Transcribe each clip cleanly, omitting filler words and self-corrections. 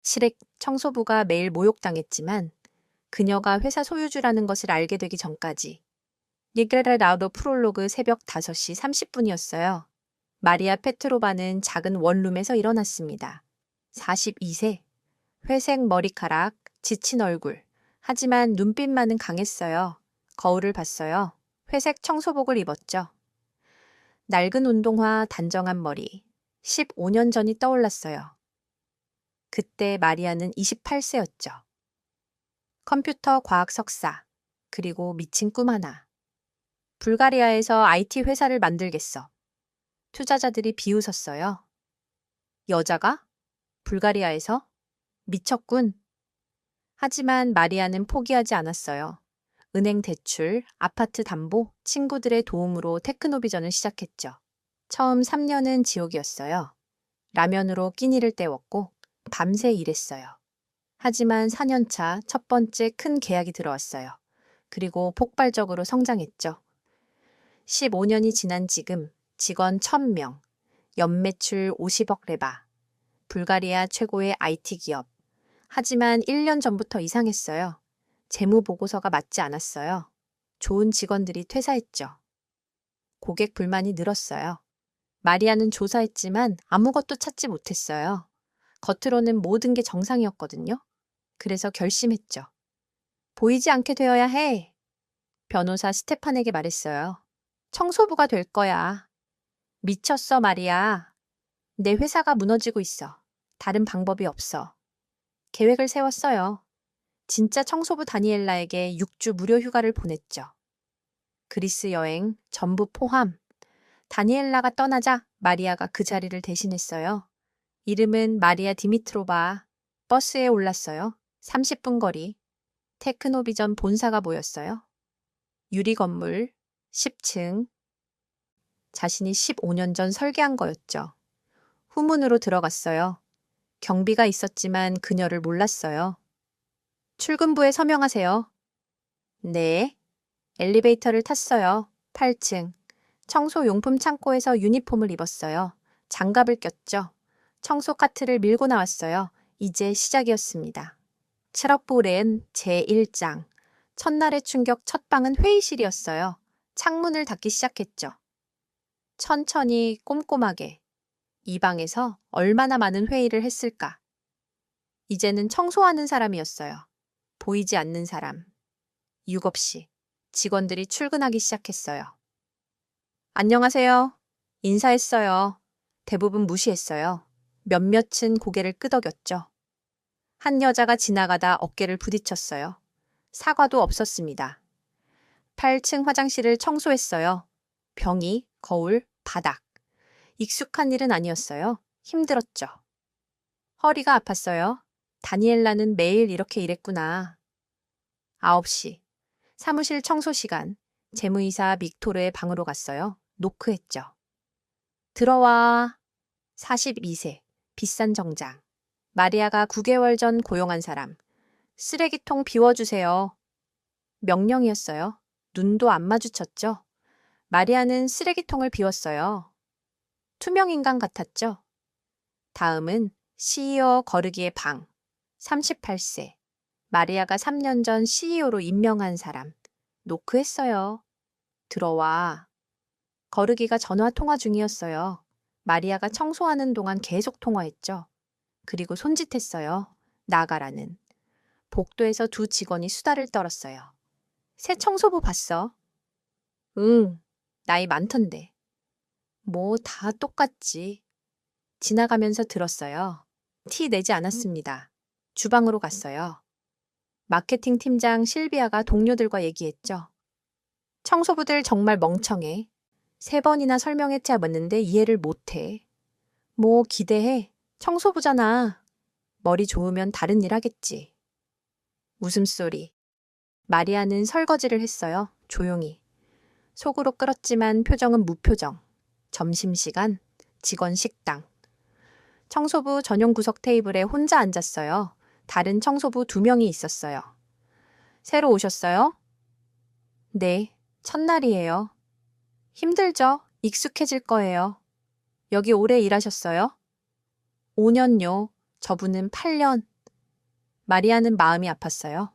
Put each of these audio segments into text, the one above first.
실액 청소부가 매일 모욕당했지만 그녀가 회사 소유주라는 것을 알게 되기 전까지. 니그레라 라우도 프롤로그 새벽 5시 30분이었어요. 마리아 페트로바는 작은 원룸에서 일어났습니다. 42세, 회색 머리카락, 지친 얼굴. 하지만 눈빛만은 강했어요. 거울을 봤어요. 회색 청소복을 입었죠. 낡은 운동화, 단정한 머리. 15년 전이 떠올랐어요. 그때 마리아는 28세였죠. 컴퓨터 과학 석사, 그리고 미친 꿈 하나. 불가리아에서 IT 회사를 만들겠어. 투자자들이 비웃었어요. 여자가? 불가리아에서? 미쳤군. 하지만 마리아는 포기하지 않았어요. 은행 대출, 아파트 담보, 친구들의 도움으로 테크노비전을 시작했죠. 처음 3년은 지옥이었어요. 라면으로 끼니를 때웠고 밤새 일했어요. 하지만 4년차 첫 번째 큰 계약이 들어왔어요. 그리고 폭발적으로 성장했죠. 15년이 지난 지금 직원 1000명, 연매출 50억 레바, 불가리아 최고의 IT 기업. 하지만 1년 전부터 이상했어요. 재무보고서가 맞지 않았어요. 좋은 직원들이 퇴사했죠. 고객 불만이 늘었어요. 마리아는 조사했지만 아무것도 찾지 못했어요. 겉으로는 모든 게 정상이었거든요. 그래서 결심했죠. 보이지 않게 되어야 해. 변호사 스테판에게 말했어요. 청소부가 될 거야. 미쳤어, 마리아. 내 회사가 무너지고 있어. 다른 방법이 없어. 계획을 세웠어요. 진짜 청소부 다니엘라에게 6주 무료 휴가를 보냈죠. 그리스 여행 전부 포함. 다니엘라가 떠나자 마리아가 그 자리를 대신했어요. 이름은 마리아 디미트로바. 버스에 올랐어요. 30분 거리. 테크노비전 본사가 보였어요. 유리 건물, 10층. 자신이 15년 전 설계한 거였죠. 후문으로 들어갔어요. 경비가 있었지만 그녀를 몰랐어요. 출근부에 서명하세요. 네. 엘리베이터를 탔어요. 8층. 청소용품 창고에서 유니폼을 입었어요. 장갑을 꼈죠. 청소 카트를 밀고 나왔어요. 이제 시작이었습니다. 트럭볼엔 제1장. 첫날의 충격 첫 방은 회의실이었어요. 창문을 닫기 시작했죠. 천천히 꼼꼼하게. 이 방에서 얼마나 많은 회의를 했을까? 이제는 청소하는 사람이었어요. 보이지 않는 사람. 6시. 직원들이 출근하기 시작했어요. 안녕하세요. 인사했어요. 대부분 무시했어요. 몇몇은 고개를 끄덕였죠. 한 여자가 지나가다 어깨를 부딪혔어요. 사과도 없었습니다. 8층 화장실을 청소했어요. 병이, 거울, 바닥. 익숙한 일은 아니었어요. 힘들었죠. 허리가 아팠어요. 다니엘라는 매일 이렇게 일했구나. 9시. 사무실 청소 시간. 재무이사 빅토르의 방으로 갔어요. 노크했죠. 들어와. 42세. 비싼 정장. 마리아가 9개월 전 고용한 사람. 쓰레기통 비워주세요. 명령이었어요. 눈도 안 마주쳤죠. 마리아는 쓰레기통을 비웠어요. 투명인간 같았죠. 다음은 CEO 거르기의 방. 38세. 마리아가 3년 전 CEO로 임명한 사람. 노크했어요. 들어와. 거르기가 전화 통화 중이었어요. 마리아가 청소하는 동안 계속 통화했죠. 그리고 손짓했어요. 나가라는. 복도에서 두 직원이 수다를 떨었어요. 새 청소부 봤어? 응, 나이 많던데. 뭐 다 똑같지. 지나가면서 들었어요. 티 내지 않았습니다. 주방으로 갔어요. 마케팅 팀장 실비아가 동료들과 얘기했죠. 청소부들 정말 멍청해. 3번이나 설명했자았는데 이해를 못해. 뭐 기대해. 청소부잖아. 머리 좋으면 다른 일 하겠지. 웃음소리. 마리아는 설거지를 했어요. 조용히. 속으로 끓었지만 표정은 무표정. 점심시간, 직원 식당. 청소부 전용 구석 테이블에 혼자 앉았어요. 다른 청소부 2명이 있었어요. 새로 오셨어요? 네, 첫날이에요. 힘들죠? 익숙해질 거예요. 여기 오래 일하셨어요? 5년요. 저분은 8년. 마리아는 마음이 아팠어요.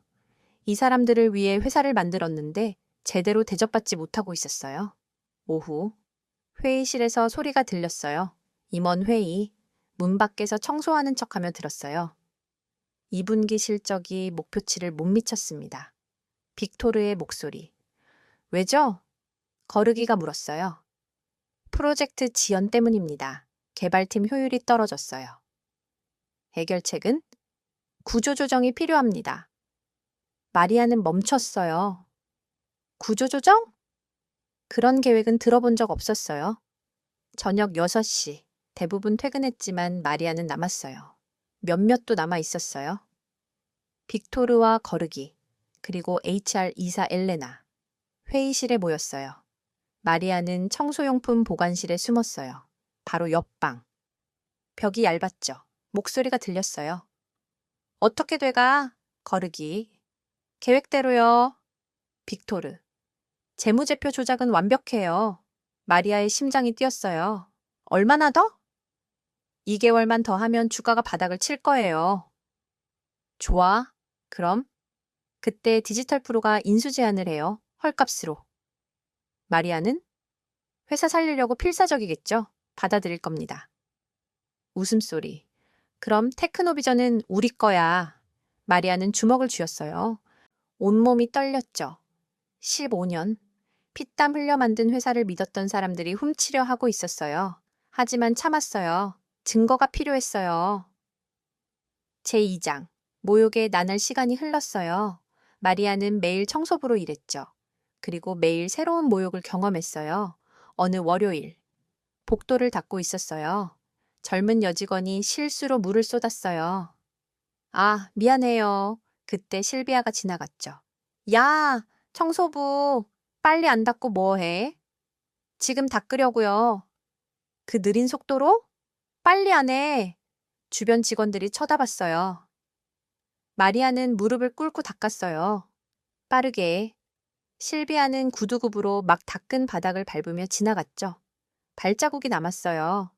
이 사람들을 위해 회사를 만들었는데 제대로 대접받지 못하고 있었어요. 오후 회의실에서 소리가 들렸어요. 임원 회의. 문 밖에서 청소하는 척하며 들었어요. 2분기 실적이 목표치를 못 미쳤습니다. 빅토르의 목소리. 왜죠? 거르기가 물었어요. 프로젝트 지연 때문입니다. 개발팀 효율이 떨어졌어요. 해결책은? 구조조정이 필요합니다. 마리아는 멈췄어요. 구조조정? 그런 계획은 들어본 적 없었어요. 저녁 6시. 대부분 퇴근했지만 마리아는 남았어요. 몇몇도 남아 있었어요. 빅토르와 거르기, 그리고 HR 이사 엘레나. 회의실에 모였어요. 마리아는 청소용품 보관실에 숨었어요. 바로 옆방. 벽이 얇았죠. 목소리가 들렸어요. 어떻게 돼가? 거르기. 계획대로요. 빅토르. 재무제표 조작은 완벽해요. 마리아의 심장이 뛰었어요. 얼마나 더? 2개월만 더 하면 주가가 바닥을 칠 거예요. 좋아. 그럼 그때 디지털 프로가 인수 제안을 해요. 헐값으로. 마리아는 회사 살리려고 필사적이겠죠. 받아들일 겁니다. 웃음소리. 그럼 테크노비전은 우리 거야. 마리아는 주먹을 쥐었어요. 온몸이 떨렸죠. 15년. 피땀 흘려 만든 회사를 믿었던 사람들이 훔치려 하고 있었어요. 하지만 참았어요. 증거가 필요했어요. 제2장. 모욕에 나날 시간이 흘렀어요. 마리아는 매일 청소부로 일했죠. 그리고 매일 새로운 모욕을 경험했어요. 어느 월요일. 복도를 닦고 있었어요. 젊은 여직원이 실수로 물을 쏟았어요. 아, 미안해요. 그때 실비아가 지나갔죠. 야, 청소부, 빨리 안 닦고 뭐 해? 지금 닦으려고요. 그 느린 속도로? 빨리 안 해. 주변 직원들이 쳐다봤어요. 마리아는 무릎을 꿇고 닦았어요. 빠르게. 실비아는 구두굽으로 막 닦은 바닥을 밟으며 지나갔죠. 발자국이 남았어요.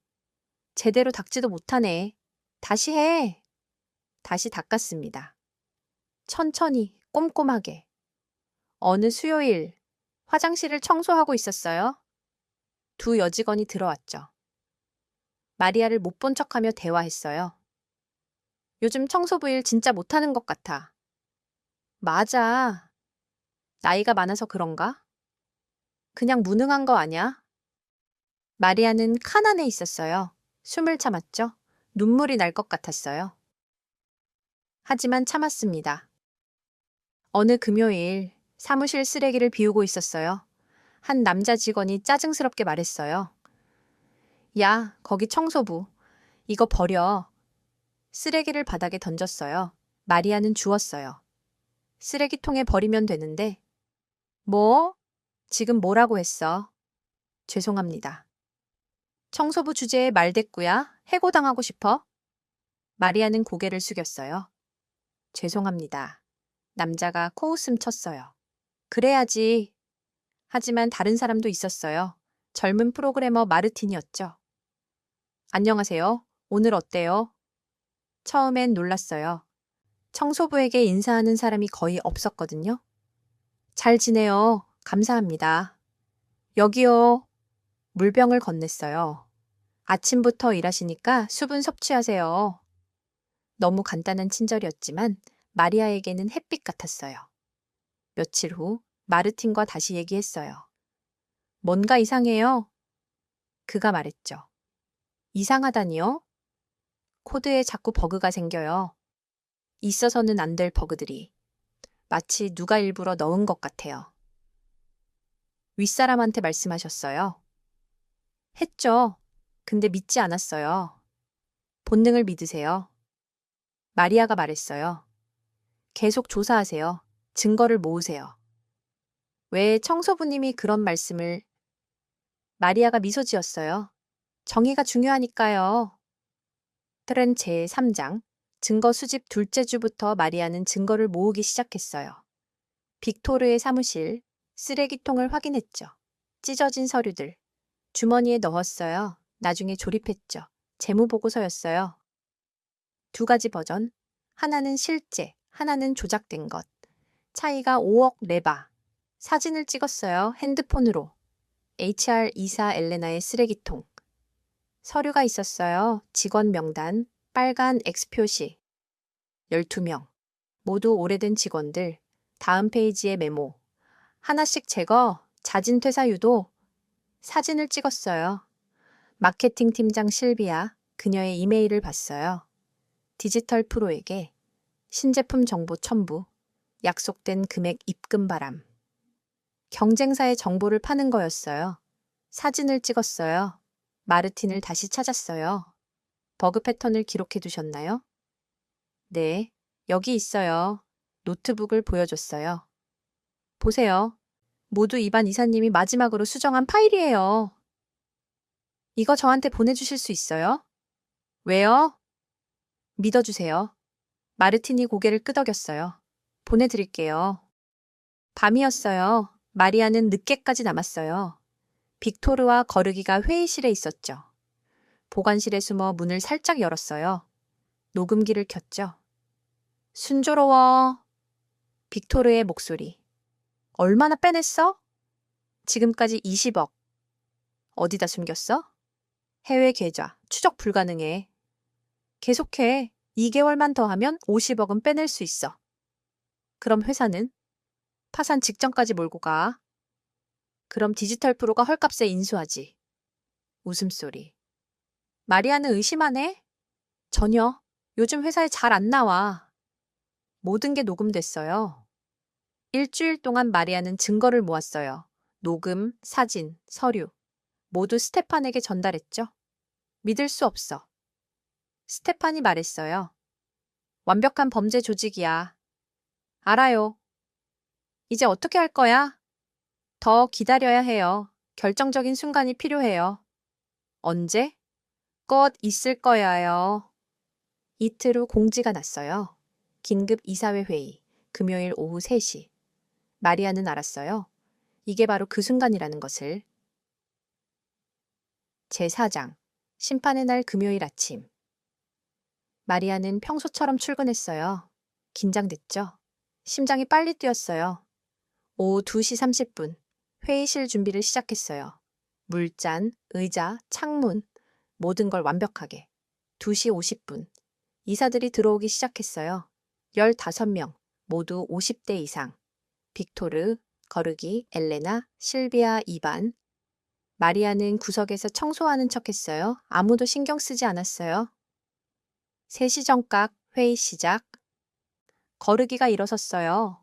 제대로 닦지도 못하네. 다시 해. 다시 닦았습니다. 천천히, 꼼꼼하게. 어느 수요일, 화장실을 청소하고 있었어요. 두 여직원이 들어왔죠. 마리아를 못 본 척하며 대화했어요. 요즘 청소부 일 진짜 못하는 것 같아. 맞아. 나이가 많아서 그런가? 그냥 무능한 거 아냐? 마리아는 칸 안에 있었어요. 숨을 참았죠. 눈물이 날 것 같았어요. 하지만 참았습니다. 어느 금요일 사무실 쓰레기를 비우고 있었어요. 한 남자 직원이 짜증스럽게 말했어요. 야, 거기 청소부. 이거 버려. 쓰레기를 바닥에 던졌어요. 마리아는 주웠어요. 쓰레기통에 버리면 되는데. 뭐? 지금 뭐라고 했어? 죄송합니다. 청소부 주제에 말대꾸야? 해고당하고 싶어? 마리아는 고개를 숙였어요. 죄송합니다. 남자가 코웃음 쳤어요. 그래야지. 하지만 다른 사람도 있었어요. 젊은 프로그래머 마르틴이었죠. 안녕하세요. 오늘 어때요? 처음엔 놀랐어요. 청소부에게 인사하는 사람이 거의 없었거든요. 잘 지내요. 감사합니다. 여기요. 물병을 건넸어요. 아침부터 일하시니까 수분 섭취하세요. 너무 간단한 친절이었지만 마리아에게는 햇빛 같았어요. 며칠 후 마르틴과 다시 얘기했어요. 뭔가 이상해요. 그가 말했죠. 이상하다니요? 코드에 자꾸 버그가 생겨요. 있어서는 안 될 버그들이. 마치 누가 일부러 넣은 것 같아요. 윗사람한테 말씀하셨어요. 했죠. 근데 믿지 않았어요. 본능을 믿으세요. 마리아가 말했어요. 계속 조사하세요. 증거를 모으세요. 왜 청소부님이 그런 말씀을... 마리아가 미소 지었어요. 정의가 중요하니까요. 틀은 제3장. 증거 수집 둘째 주부터 마리아는 증거를 모으기 시작했어요. 빅토르의 사무실, 쓰레기통을 확인했죠. 찢어진 서류들, 주머니에 넣었어요. 나중에 조립했죠. 재무보고서였어요. 2가지 버전, 하나는 실제, 하나는 조작된 것. 차이가 5억 레바. 사진을 찍었어요. 핸드폰으로. HR24 엘레나의 쓰레기통. 서류가 있었어요. 직원 명단, 빨간 X 표시. 12명. 모두 오래된 직원들. 다음 페이지에 메모. 하나씩 제거, 자진 퇴사 유도. 사진을 찍었어요. 마케팅 팀장 실비아, 그녀의 이메일을 봤어요. 디지털 프로에게 신제품 정보 첨부, 약속된 금액 입금 바람. 경쟁사의 정보를 파는 거였어요. 사진을 찍었어요. 마르틴을 다시 찾았어요. 버그 패턴을 기록해 두셨나요? 네, 여기 있어요. 노트북을 보여줬어요. 보세요. 모두 이반 이사님이 마지막으로 수정한 파일이에요. 이거 저한테 보내주실 수 있어요? 왜요? 믿어주세요. 마르틴이 고개를 끄덕였어요. 보내드릴게요. 밤이었어요. 마리아는 늦게까지 남았어요. 빅토르와 거르기가 회의실에 있었죠. 보관실에 숨어 문을 살짝 열었어요. 녹음기를 켰죠. 순조로워. 빅토르의 목소리. 얼마나 빼냈어? 지금까지 20억. 어디다 숨겼어? 해외 계좌. 추적 불가능해. 계속해. 2개월만 더 하면 50억은 빼낼 수 있어. 그럼 회사는? 파산 직전까지 몰고 가. 그럼 디지털 프로가 헐값에 인수하지. 웃음소리. 마리아는 의심하네? 전혀. 요즘 회사에 잘 안 나와. 모든 게 녹음됐어요. 일주일 동안 마리아는 증거를 모았어요. 녹음, 사진, 서류. 모두 스테판에게 전달했죠. 믿을 수 없어. 스테판이 말했어요. 완벽한 범죄 조직이야. 알아요. 이제 어떻게 할 거야? 더 기다려야 해요. 결정적인 순간이 필요해요. 언제? 껏 있을 거야요. 이틀 후 공지가 났어요. 긴급 이사회 회의. 금요일 오후 3시. 마리아는 알았어요. 이게 바로 그 순간이라는 것을. 제4장. 심판의 날 금요일 아침. 마리아는 평소처럼 출근했어요. 긴장됐죠? 심장이 빨리 뛰었어요. 오후 2시 30분. 회의실 준비를 시작했어요. 물잔, 의자, 창문, 모든 걸 완벽하게. 2시 50분. 이사들이 들어오기 시작했어요. 15명, 모두 50대 이상. 빅토르, 거르기, 엘레나, 실비아, 이반. 마리아는 구석에서 청소하는 척했어요. 아무도 신경 쓰지 않았어요. 3시 정각 회의 시작. 거르기가 일어섰어요.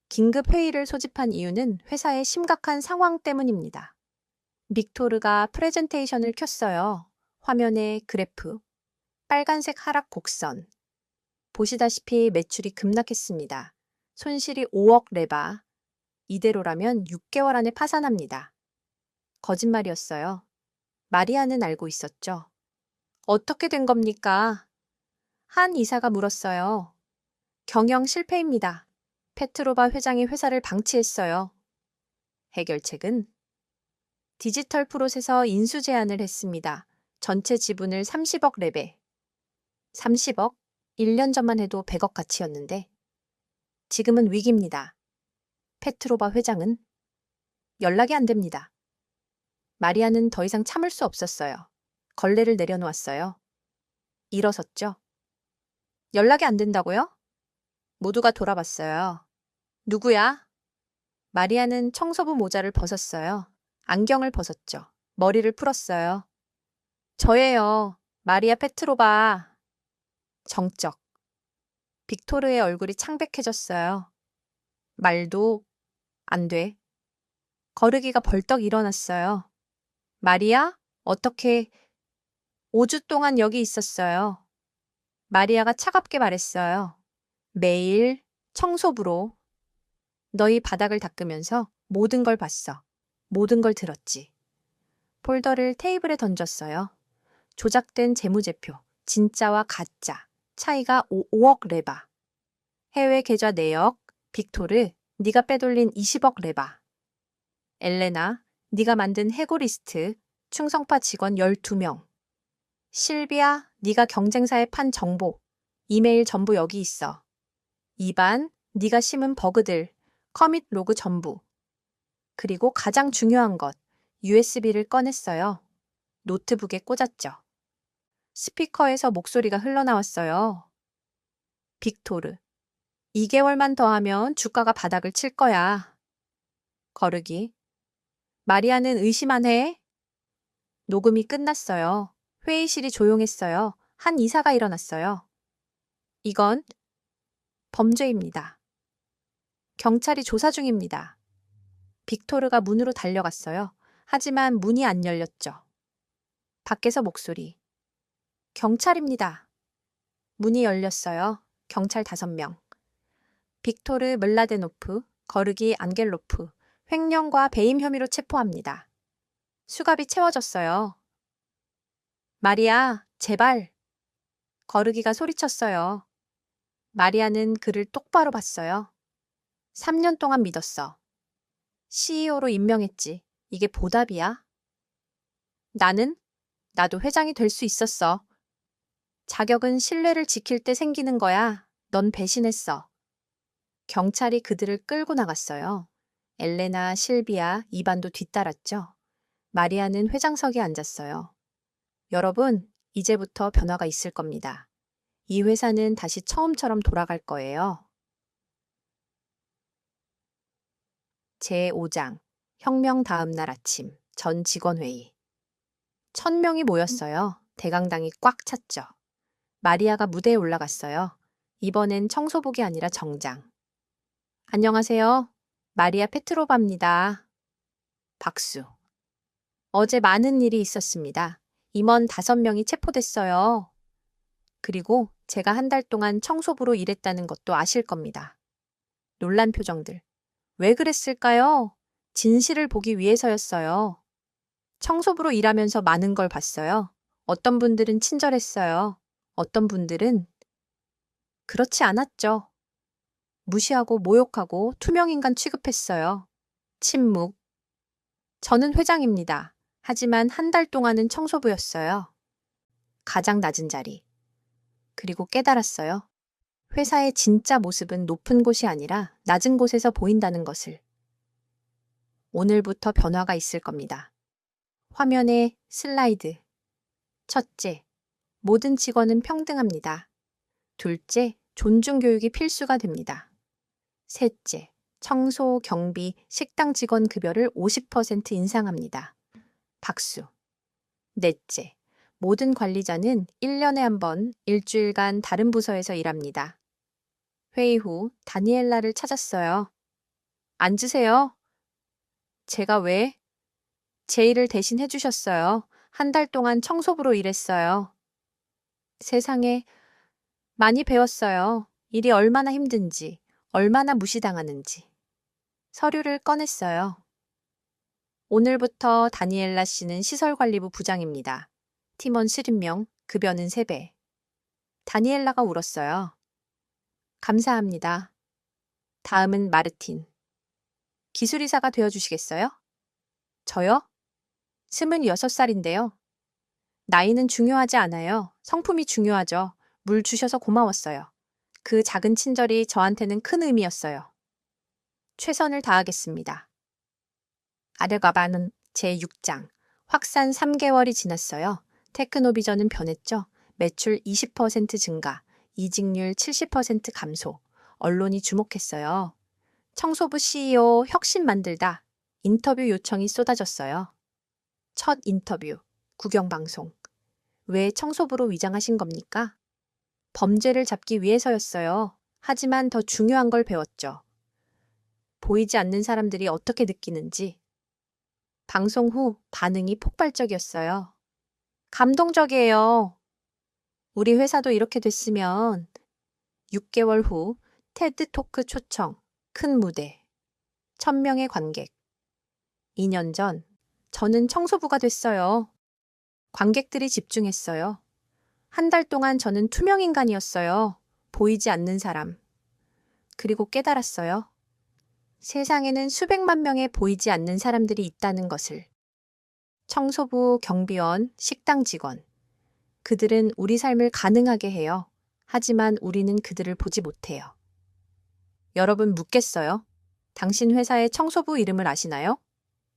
긴급 회의를 소집한 이유는 회사의 심각한 상황 때문입니다. 빅토르가 프레젠테이션을 켰어요. 화면에 그래프, 빨간색 하락 곡선. 보시다시피 매출이 급락했습니다. 손실이 5억 레바. 이대로라면 6개월 안에 파산합니다. 거짓말이었어요. 마리아는 알고 있었죠. 어떻게 된 겁니까? 한 이사가 물었어요. 경영 실패입니다. 페트로바 회장이 회사를 방치했어요. 해결책은? 디지털 프롯에서 인수 제안을 했습니다. 전체 지분을 30억 레벨. 30억? 1년 전만 해도 100억 가치였는데 지금은 위기입니다. 페트로바 회장은? 연락이 안 됩니다. 마리아는 더 이상 참을 수 없었어요. 걸레를 내려놓았어요. 일어섰죠. 연락이 안 된다고요? 모두가 돌아봤어요. 누구야? 마리아는 청소부 모자를 벗었어요. 안경을 벗었죠. 머리를 풀었어요. 저예요. 마리아 페트로바. 정적. 빅토르의 얼굴이 창백해졌어요. 말도 안 돼. 거르기가 벌떡 일어났어요. 마리아? 어떻게 5주 동안 여기 있었어요. 마리아가 차갑게 말했어요. 매일 청소부로. 너희 바닥을 닦으면서 모든 걸 봤어. 모든 걸 들었지. 폴더를 테이블에 던졌어요. 조작된 재무제표, 진짜와 가짜, 차이가 5억 레바. 해외 계좌 내역, 빅토르, 네가 빼돌린 20억 레바. 엘레나, 네가 만든 해고 리스트, 충성파 직원 12명. 실비아, 네가 경쟁사에 판 정보, 이메일 전부 여기 있어. 2반, 네가 심은 버그들, 커밋 로그 전부. 그리고 가장 중요한 것, USB를 꺼냈어요. 노트북에 꽂았죠. 스피커에서 목소리가 흘러나왔어요. 빅토르, 2개월만 더 하면 주가가 바닥을 칠 거야. 거르기, 마리아는 의심 안 해? 녹음이 끝났어요. 회의실이 조용했어요. 한 이사가 일어났어요. 이건 범죄입니다. 경찰이 조사 중입니다. 빅토르가 문으로 달려갔어요. 하지만 문이 안 열렸죠. 밖에서 목소리. 경찰입니다. 문이 열렸어요. 경찰 5명. 빅토르 물라데노프, 거르기 안겔로프, 횡령과 배임 혐의로 체포합니다. 수갑이 채워졌어요. 마리아, 제발. 거르기가 소리쳤어요. 마리아는 그를 똑바로 봤어요. 3년 동안 믿었어. CEO로 임명했지. 이게 보답이야? 나도 회장이 될 수 있었어. 자격은 신뢰를 지킬 때 생기는 거야. 넌 배신했어. 경찰이 그들을 끌고 나갔어요. 엘레나, 실비아, 이반도 뒤따랐죠. 마리아는 회장석에 앉았어요. 여러분, 이제부터 변화가 있을 겁니다. 이 회사는 다시 처음처럼 돌아갈 거예요. 제5장, 혁명 다음 날 아침, 전 직원회의. 1000명이 모였어요. 대강당이 꽉 찼죠. 마리아가 무대에 올라갔어요. 이번엔 청소복이 아니라 정장. 안녕하세요. 마리아 페트로바입니다. 박수. 어제 많은 일이 있었습니다. 임원 5명이 체포됐어요. 그리고 제가 한 달 동안 청소부로 일했다는 것도 아실 겁니다. 놀란 표정들. 왜 그랬을까요? 진실을 보기 위해서였어요. 청소부로 일하면서 많은 걸 봤어요. 어떤 분들은 친절했어요. 어떤 분들은 그렇지 않았죠. 무시하고 모욕하고 투명인간 취급했어요. 침묵. 저는 회장입니다. 하지만 한 달 동안은 청소부였어요. 가장 낮은 자리. 그리고 깨달았어요. 회사의 진짜 모습은 높은 곳이 아니라 낮은 곳에서 보인다는 것을. 오늘부터 변화가 있을 겁니다. 화면에 슬라이드. 첫째, 모든 직원은 평등합니다. 둘째, 존중 교육이 필수가 됩니다. 셋째, 청소, 경비, 식당 직원 급여를 50% 인상합니다. 박수. 넷째, 모든 관리자는 1년에 한 번 일주일간 다른 부서에서 일합니다. 회의 후 다니엘라를 찾았어요. 앉으세요. 제가 왜? 제 일을 대신 해주셨어요. 한 달 동안 청소부로 일했어요. 세상에 많이 배웠어요. 일이 얼마나 힘든지, 얼마나 무시당하는지. 서류를 꺼냈어요. 오늘부터 다니엘라 씨는 시설관리부 부장입니다. 팀원 70명, 급여는 3배. 다니엘라가 울었어요. 감사합니다. 다음은 마르틴. 기술이사가 되어주시겠어요? 저요? 26살인데요. 나이는 중요하지 않아요. 성품이 중요하죠. 물 주셔서 고마웠어요. 그 작은 친절이 저한테는 큰 의미였어요. 최선을 다하겠습니다. 아르가바는 제6장. 확산 3개월이 지났어요. 테크노비전은 변했죠. 매출 20% 증가, 이직률 70% 감소. 언론이 주목했어요. 청소부 CEO 혁신 만들다. 인터뷰 요청이 쏟아졌어요. 첫 인터뷰, 국영방송. 왜 청소부로 위장하신 겁니까? 범죄를 잡기 위해서였어요. 하지만 더 중요한 걸 배웠죠. 보이지 않는 사람들이 어떻게 느끼는지. 방송 후 반응이 폭발적이었어요. 감동적이에요. 우리 회사도 이렇게 됐으면 6개월 후 테드 토크 초청, 큰 무대, 1000명의 관객. 2년 전 저는 청소부가 됐어요. 관객들이 집중했어요. 한 달 동안 저는 투명인간이었어요. 보이지 않는 사람. 그리고 깨달았어요. 세상에는 수백만 명의 보이지 않는 사람들이 있다는 것을. 청소부, 경비원, 식당 직원. 그들은 우리 삶을 가능하게 해요. 하지만 우리는 그들을 보지 못해요. 여러분 묻겠어요? 당신 회사의 청소부 이름을 아시나요?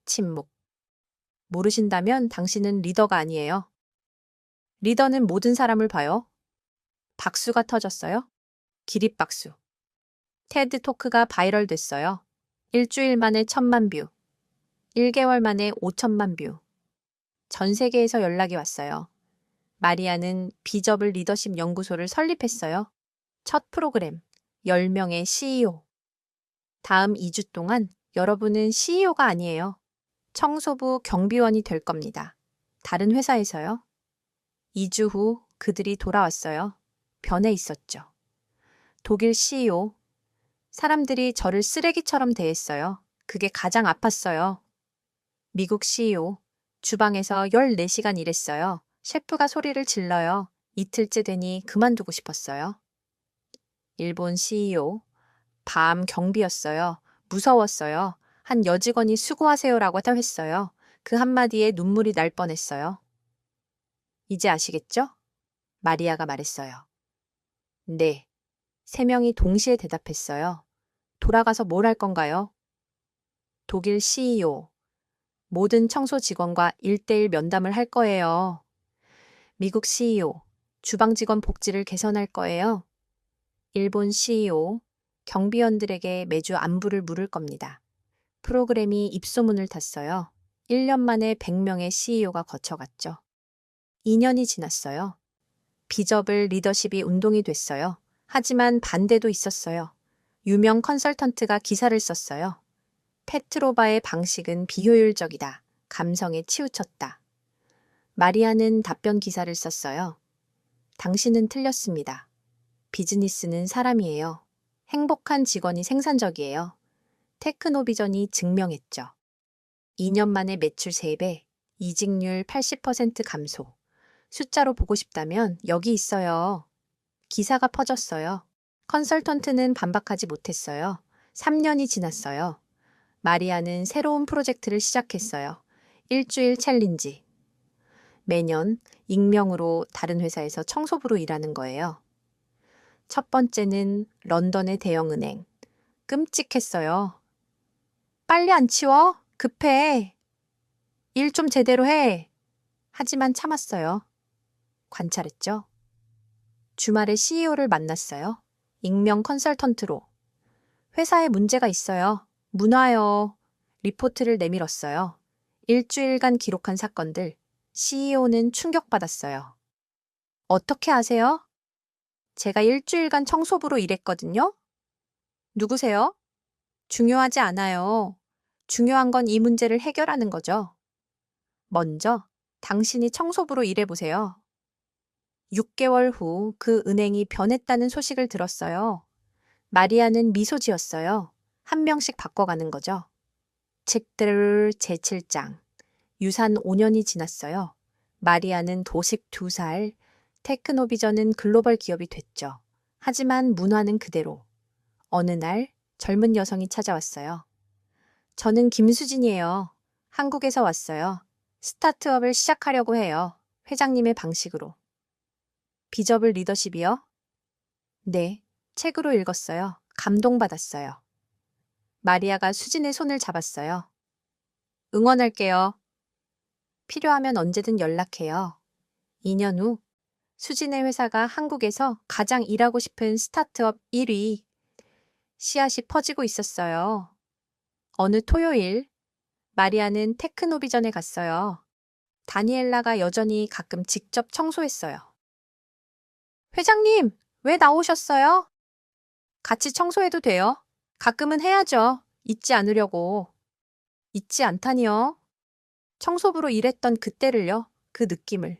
침묵. 모르신다면 당신은 리더가 아니에요. 리더는 모든 사람을 봐요. 박수가 터졌어요. 기립박수. 테드 토크가 바이럴 됐어요. 일주일 만에 1,000만 뷰. 1개월 만에 5천만 뷰. 전 세계에서 연락이 왔어요. 마리아는 비저블 리더십 연구소를 설립했어요. 첫 프로그램, 10명의 CEO. 다음 2주 동안 여러분은 CEO가 아니에요. 청소부 경비원이 될 겁니다. 다른 회사에서요. 2주 후 그들이 돌아왔어요. 변해 있었죠. 독일 CEO. 사람들이 저를 쓰레기처럼 대했어요. 그게 가장 아팠어요. 미국 CEO. 주방에서 14시간 일했어요. 셰프가 소리를 질러요. 이틀째 되니 그만두고 싶었어요. 일본 CEO. 밤 경비였어요. 무서웠어요. 한 여직원이 수고하세요라고 했어요. 그 한마디에 눈물이 날 뻔했어요. 이제 아시겠죠? 마리아가 말했어요. 네. 3명이 동시에 대답했어요. 돌아가서 뭘 할 건가요? 독일 CEO. 모든 청소 직원과 1대1 면담을 할 거예요. 미국 CEO. 주방 직원 복지를 개선할 거예요. 일본 CEO. 경비원들에게 매주 안부를 물을 겁니다. 프로그램이 입소문을 탔어요. 1년 만에 100명의 CEO가 거쳐갔죠. 2년이 지났어요. 비저블 리더십이 운동이 됐어요. 하지만 반대도 있었어요. 유명 컨설턴트가 기사를 썼어요. 페트로바의 방식은 비효율적이다. 감성에 치우쳤다. 마리아는 답변 기사를 썼어요. 당신은 틀렸습니다. 비즈니스는 사람이에요. 행복한 직원이 생산적이에요. 테크노비전이 증명했죠. 2년 만에 매출 3배, 이직률 80% 감소. 숫자로 보고 싶다면 여기 있어요. 기사가 퍼졌어요. 컨설턴트는 반박하지 못했어요. 3년이 지났어요. 마리아는 새로운 프로젝트를 시작했어요. 일주일 챌린지. 매년 익명으로 다른 회사에서 청소부로 일하는 거예요. 첫 번째는 런던의 대형은행. 끔찍했어요. 빨리 안 치워? 급해. 일 좀 제대로 해. 하지만 참았어요. 관찰했죠. 주말에 CEO를 만났어요. 익명 컨설턴트로. 회사에 문제가 있어요. 문화요. 리포트를 내밀었어요. 일주일간 기록한 사건들. CEO는 충격받았어요. 어떻게 아세요? 제가 일주일간 청소부로 일했거든요. 누구세요? 중요하지 않아요. 중요한 건 이 문제를 해결하는 거죠. 먼저 당신이 청소부로 일해보세요. 6개월 후 그 은행이 변했다는 소식을 들었어요. 마리아는 미소 지었어요. 한 명씩 바꿔가는 거죠. 책들 제7장. 유산 5년이 지났어요. 마리아는 도식 2살, 테크노비전은 글로벌 기업이 됐죠. 하지만 문화는 그대로. 어느 날 젊은 여성이 찾아왔어요. 저는 김수진이에요. 한국에서 왔어요. 스타트업을 시작하려고 해요. 회장님의 방식으로. 비저블 리더십이요? 네, 책으로 읽었어요. 감동받았어요. 마리아가 수진의 손을 잡았어요. 응원할게요. 필요하면 언제든 연락해요. 2년 후 수진의 회사가 한국에서 가장 일하고 싶은 스타트업 1위. 씨앗이 퍼지고 있었어요. 어느 토요일 마리아는 테크노비전에 갔어요. 다니엘라가 여전히 가끔 직접 청소했어요. 회장님, 왜 나오셨어요? 같이 청소해도 돼요. 가끔은 해야죠. 잊지 않으려고. 잊지 않다니요. 청소부로 일했던 그때를요. 그 느낌을.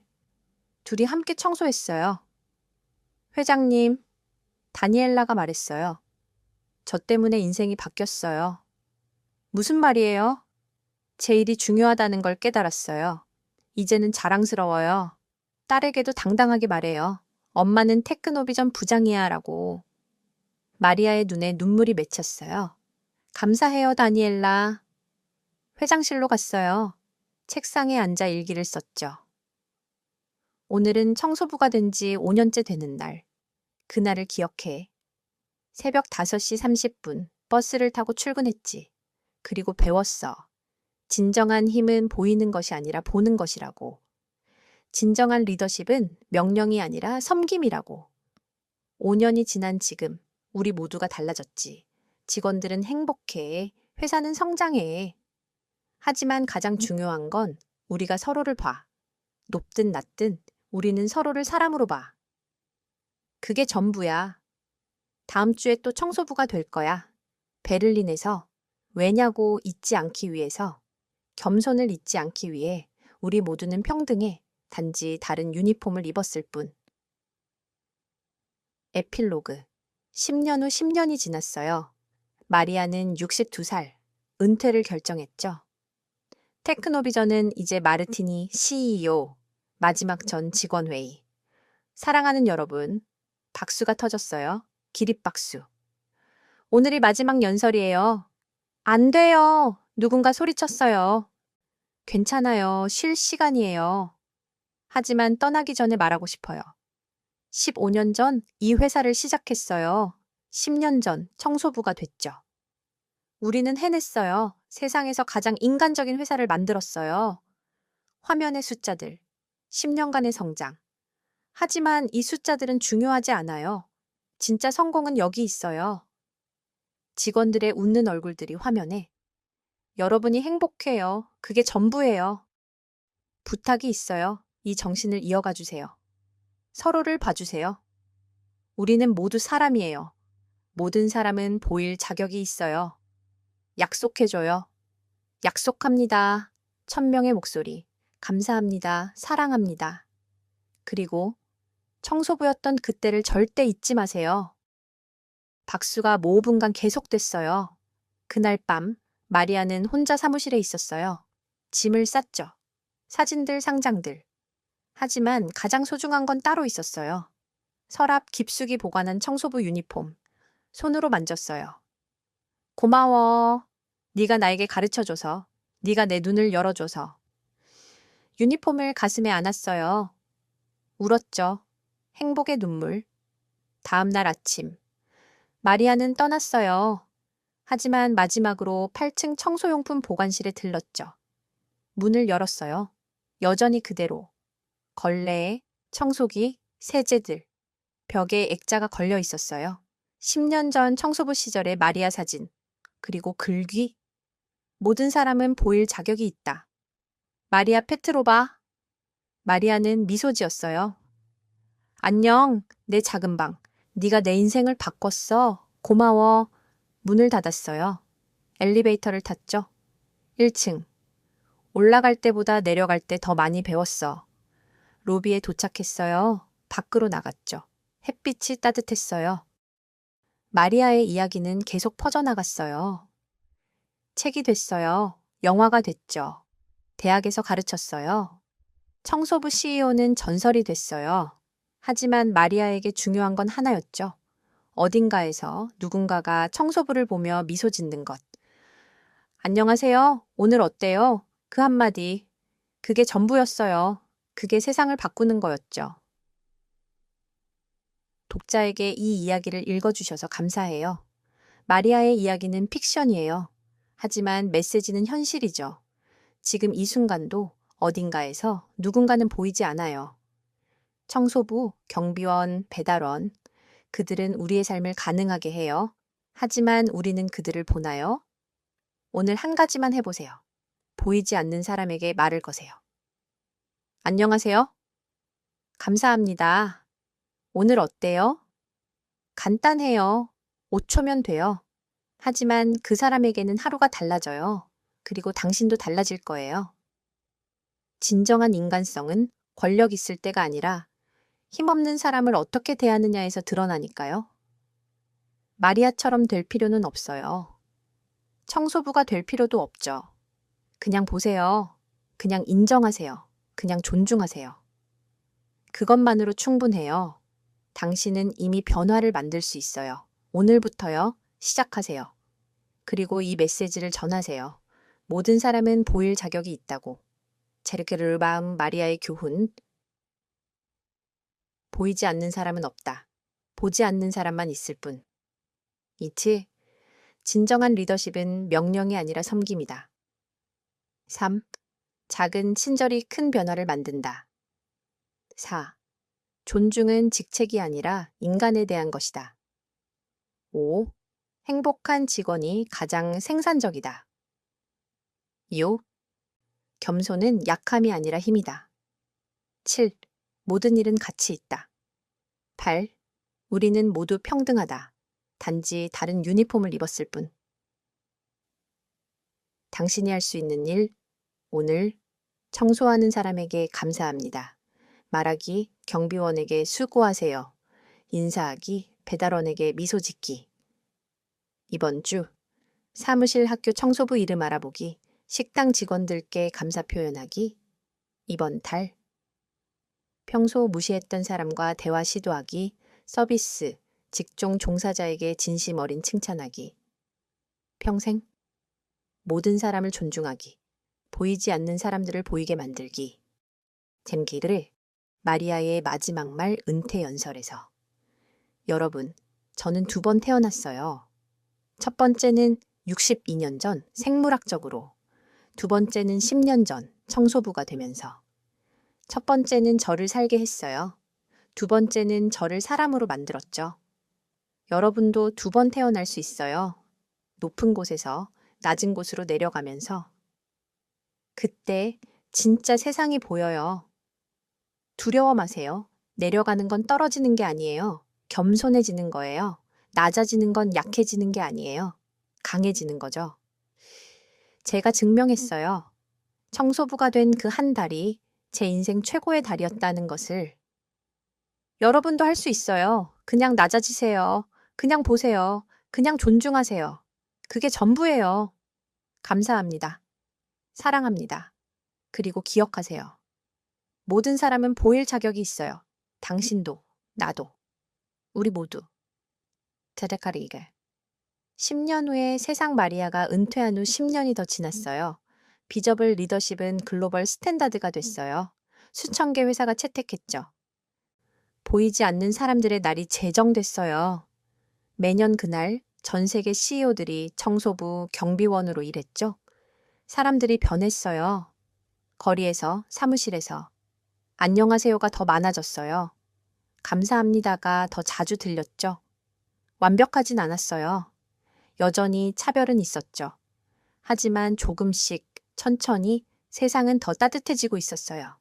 둘이 함께 청소했어요. 회장님, 다니엘라가 말했어요. 저 때문에 인생이 바뀌었어요. 무슨 말이에요? 제 일이 중요하다는 걸 깨달았어요. 이제는 자랑스러워요. 딸에게도 당당하게 말해요. 엄마는 테크노비전 부장이야 라고. 마리아의 눈에 눈물이 맺혔어요. 감사해요, 다니엘라. 회장실로 갔어요. 책상에 앉아 일기를 썼죠. 오늘은 청소부가 된 지 5년째 되는 날. 그날을 기억해. 새벽 5시 30분 버스를 타고 출근했지. 그리고 배웠어. 진정한 힘은 보이는 것이 아니라 보는 것이라고. 진정한 리더십은 명령이 아니라 섬김이라고. 5년이 지난 지금 우리 모두가 달라졌지. 직원들은 행복해. 회사는 성장해. 하지만 가장 중요한 건 우리가 서로를 봐. 높든 낮든 우리는 서로를 사람으로 봐. 그게 전부야. 다음 주에 또 청소부가 될 거야. 베를린에서 왜냐고 잊지 않기 위해서, 겸손을 잊지 않기 위해 우리 모두는 평등해. 단지 다른 유니폼을 입었을 뿐. 에필로그. 10년 후 10년이 지났어요. 마리아는 62살, 은퇴를 결정했죠. 테크노비전은 이제 마르티니 CEO, 마지막 전 직원회의. 사랑하는 여러분, 박수가 터졌어요. 기립박수. 오늘이 마지막 연설이에요. 안 돼요. 누군가 소리쳤어요. 괜찮아요. 쉴 시간이에요. 하지만 떠나기 전에 말하고 싶어요. 15년 전 이 회사를 시작했어요. 10년 전 청소부가 됐죠. 우리는 해냈어요. 세상에서 가장 인간적인 회사를 만들었어요. 화면의 숫자들, 10년간의 성장. 하지만 이 숫자들은 중요하지 않아요. 진짜 성공은 여기 있어요. 직원들의 웃는 얼굴들이 화면에. 여러분이 행복해요. 그게 전부예요. 부탁이 있어요. 이 정신을 이어가 주세요. 서로를 봐주세요. 우리는 모두 사람이에요. 모든 사람은 보일 자격이 있어요. 약속해줘요. 약속합니다. 1000명의 목소리. 감사합니다. 사랑합니다. 그리고 청소부였던 그때를 절대 잊지 마세요. 박수가 5분간 계속됐어요. 그날 밤 마리아는 혼자 사무실에 있었어요. 짐을 쌌죠. 사진들, 상장들. 하지만 가장 소중한 건 따로 있었어요. 서랍 깊숙이 보관한 청소부 유니폼. 손으로 만졌어요. 고마워. 네가 나에게 가르쳐줘서. 네가 내 눈을 열어줘서. 유니폼을 가슴에 안았어요. 울었죠. 행복의 눈물. 다음 날 아침. 마리아는 떠났어요. 하지만 마지막으로 8층 청소용품 보관실에 들렀죠. 문을 열었어요. 여전히 그대로. 걸레에 청소기, 세제들, 벽에 액자가 걸려 있었어요. 10년 전 청소부 시절의 마리아 사진, 그리고 글귀. 모든 사람은 보일 자격이 있다. 마리아 페트로바. 마리아는 미소 지었어요. 안녕, 내 작은 방. 네가 내 인생을 바꿨어. 고마워. 문을 닫았어요. 엘리베이터를 탔죠. 1층. 올라갈 때보다 내려갈 때 더 많이 배웠어. 로비에 도착했어요. 밖으로 나갔죠. 햇빛이 따뜻했어요. 마리아의 이야기는 계속 퍼져나갔어요. 책이 됐어요. 영화가 됐죠. 대학에서 가르쳤어요. 청소부 CEO는 전설이 됐어요. 하지만 마리아에게 중요한 건 하나였죠. 어딘가에서 누군가가 청소부를 보며 미소 짓는 것. 안녕하세요. 오늘 어때요? 그 한마디. 그게 전부였어요. 그게 세상을 바꾸는 거였죠. 독자에게 이 이야기를 읽어주셔서 감사해요. 마리아의 이야기는 픽션이에요. 하지만 메시지는 현실이죠. 지금 이 순간도 어딘가에서 누군가는 보이지 않아요. 청소부, 경비원, 배달원, 그들은 우리의 삶을 가능하게 해요. 하지만 우리는 그들을 보나요? 오늘 한 가지만 해보세요. 보이지 않는 사람에게 말을 거세요. 안녕하세요. 감사합니다. 오늘 어때요? 간단해요. 5초면 돼요. 하지만 그 사람에게는 하루가 달라져요. 그리고 당신도 달라질 거예요. 진정한 인간성은 권력 있을 때가 아니라 힘없는 사람을 어떻게 대하느냐에서 드러나니까요. 마리아처럼 될 필요는 없어요. 청소부가 될 필요도 없죠. 그냥 보세요. 그냥 인정하세요. 그냥 존중하세요. 그것만으로 충분해요. 당신은 이미 변화를 만들 수 있어요. 오늘부터요. 시작하세요. 그리고 이 메시지를 전하세요. 모든 사람은 보일 자격이 있다고. 제르케르밤 마리아의 교훈. 보이지 않는 사람은 없다. 보지 않는 사람만 있을 뿐. 이치, 진정한 리더십은 명령이 아니라 섬김이다. 3. 작은 친절이 큰 변화를 만든다. 4. 존중은 직책이 아니라 인간에 대한 것이다. 5. 행복한 직원이 가장 생산적이다. 6. 겸손은 약함이 아니라 힘이다. 7. 모든 일은 가치 있다. 8. 우리는 모두 평등하다. 단지 다른 유니폼을 입었을 뿐. 당신이 할 수 있는 일, 오늘 청소하는 사람에게 감사합니다. 말하기, 경비원에게 수고하세요. 인사하기, 배달원에게 미소 짓기. 이번 주 사무실 학교 청소부 이름 알아보기, 식당 직원들께 감사 표현하기. 이번 달 평소 무시했던 사람과 대화 시도하기, 서비스, 직종 종사자에게 진심 어린 칭찬하기. 평생 모든 사람을 존중하기, 보이지 않는 사람들을 보이게 만들기. 잼기를 마리아의 마지막 말 은퇴 연설에서. 여러분, 저는 2번 태어났어요. 첫 번째는 62년 전 생물학적으로, 2번째는 10년 전 청소부가 되면서. 첫 번째는 저를 살게 했어요. 2번째는 저를 사람으로 만들었죠. 여러분도 2번 태어날 수 있어요. 높은 곳에서 낮은 곳으로 내려가면서. 그때 진짜 세상이 보여요. 두려워 마세요. 내려가는 건 떨어지는 게 아니에요. 겸손해지는 거예요. 낮아지는 건 약해지는 게 아니에요. 강해지는 거죠. 제가 증명했어요. 청소부가 된 그 한 달이 제 인생 최고의 달이었다는 것을. 여러분도 할 수 있어요. 그냥 낮아지세요. 그냥 보세요. 그냥 존중하세요. 그게 전부예요. 감사합니다. 사랑합니다. 그리고 기억하세요. 모든 사람은 보일 자격이 있어요. 당신도, 나도, 우리 모두. 테데카리게. 10년 후에 세상 마리아가 은퇴한 후 10년이 더 지났어요. 비저블 리더십은 글로벌 스탠다드가 됐어요. 수천 개 회사가 채택했죠. 보이지 않는 사람들의 날이 제정됐어요. 매년 그날 전 세계 CEO들이 청소부, 경비원으로 일했죠. 사람들이 변했어요. 거리에서, 사무실에서. 안녕하세요가 더 많아졌어요. 감사합니다가 더 자주 들렸죠. 완벽하진 않았어요. 여전히 차별은 있었죠. 하지만 조금씩, 천천히 세상은 더 따뜻해지고 있었어요.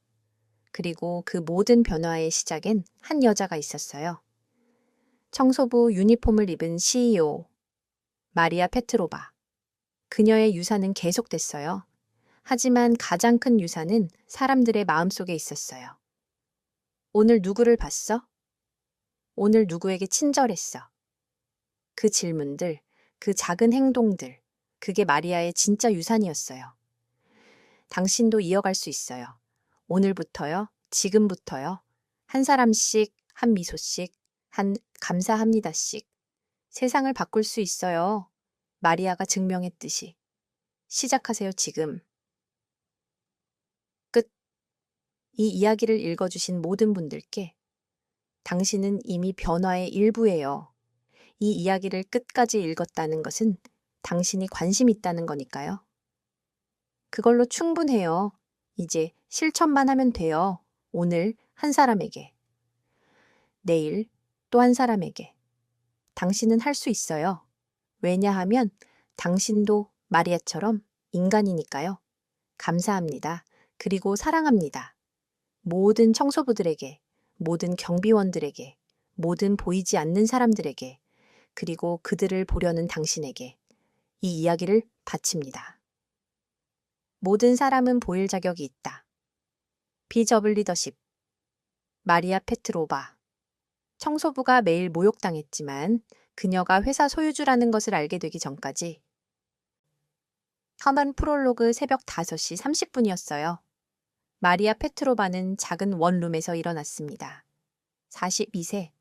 그리고 그 모든 변화의 시작엔 한 여자가 있었어요. 청소부 유니폼을 입은 CEO, 마리아 페트로바. 그녀의 유산은 계속됐어요. 하지만 가장 큰 유산은 사람들의 마음속에 있었어요. 오늘 누구를 봤어? 오늘 누구에게 친절했어? 그 질문들, 그 작은 행동들, 그게 마리아의 진짜 유산이었어요. 당신도 이어갈 수 있어요. 오늘부터요, 지금부터요. 한 사람씩, 한 미소씩, 한 감사합니다씩. 세상을 바꿀 수 있어요. 마리아가 증명했듯이. 시작하세요, 지금. 끝. 이 이야기를 읽어주신 모든 분들께 당신은 이미 변화의 일부예요. 이 이야기를 끝까지 읽었다는 것은 당신이 관심 있다는 거니까요. 그걸로 충분해요. 이제 실천만 하면 돼요. 오늘 한 사람에게. 내일 또 한 사람에게. 당신은 할 수 있어요. 왜냐하면 당신도 마리아처럼 인간이니까요. 감사합니다. 그리고 사랑합니다. 모든 청소부들에게, 모든 경비원들에게, 모든 보이지 않는 사람들에게, 그리고 그들을 보려는 당신에게 이 이야기를 바칩니다. 모든 사람은 보일 자격이 있다. 비저블 리더십. 마리아 페트로바. 청소부가 매일 모욕당했지만 그녀가 회사 소유주라는 것을 알게 되기 전까지. 험한 프롤로그 새벽 5시 30분이었어요. 마리아 페트로바는 작은 원룸에서 일어났습니다. 42세.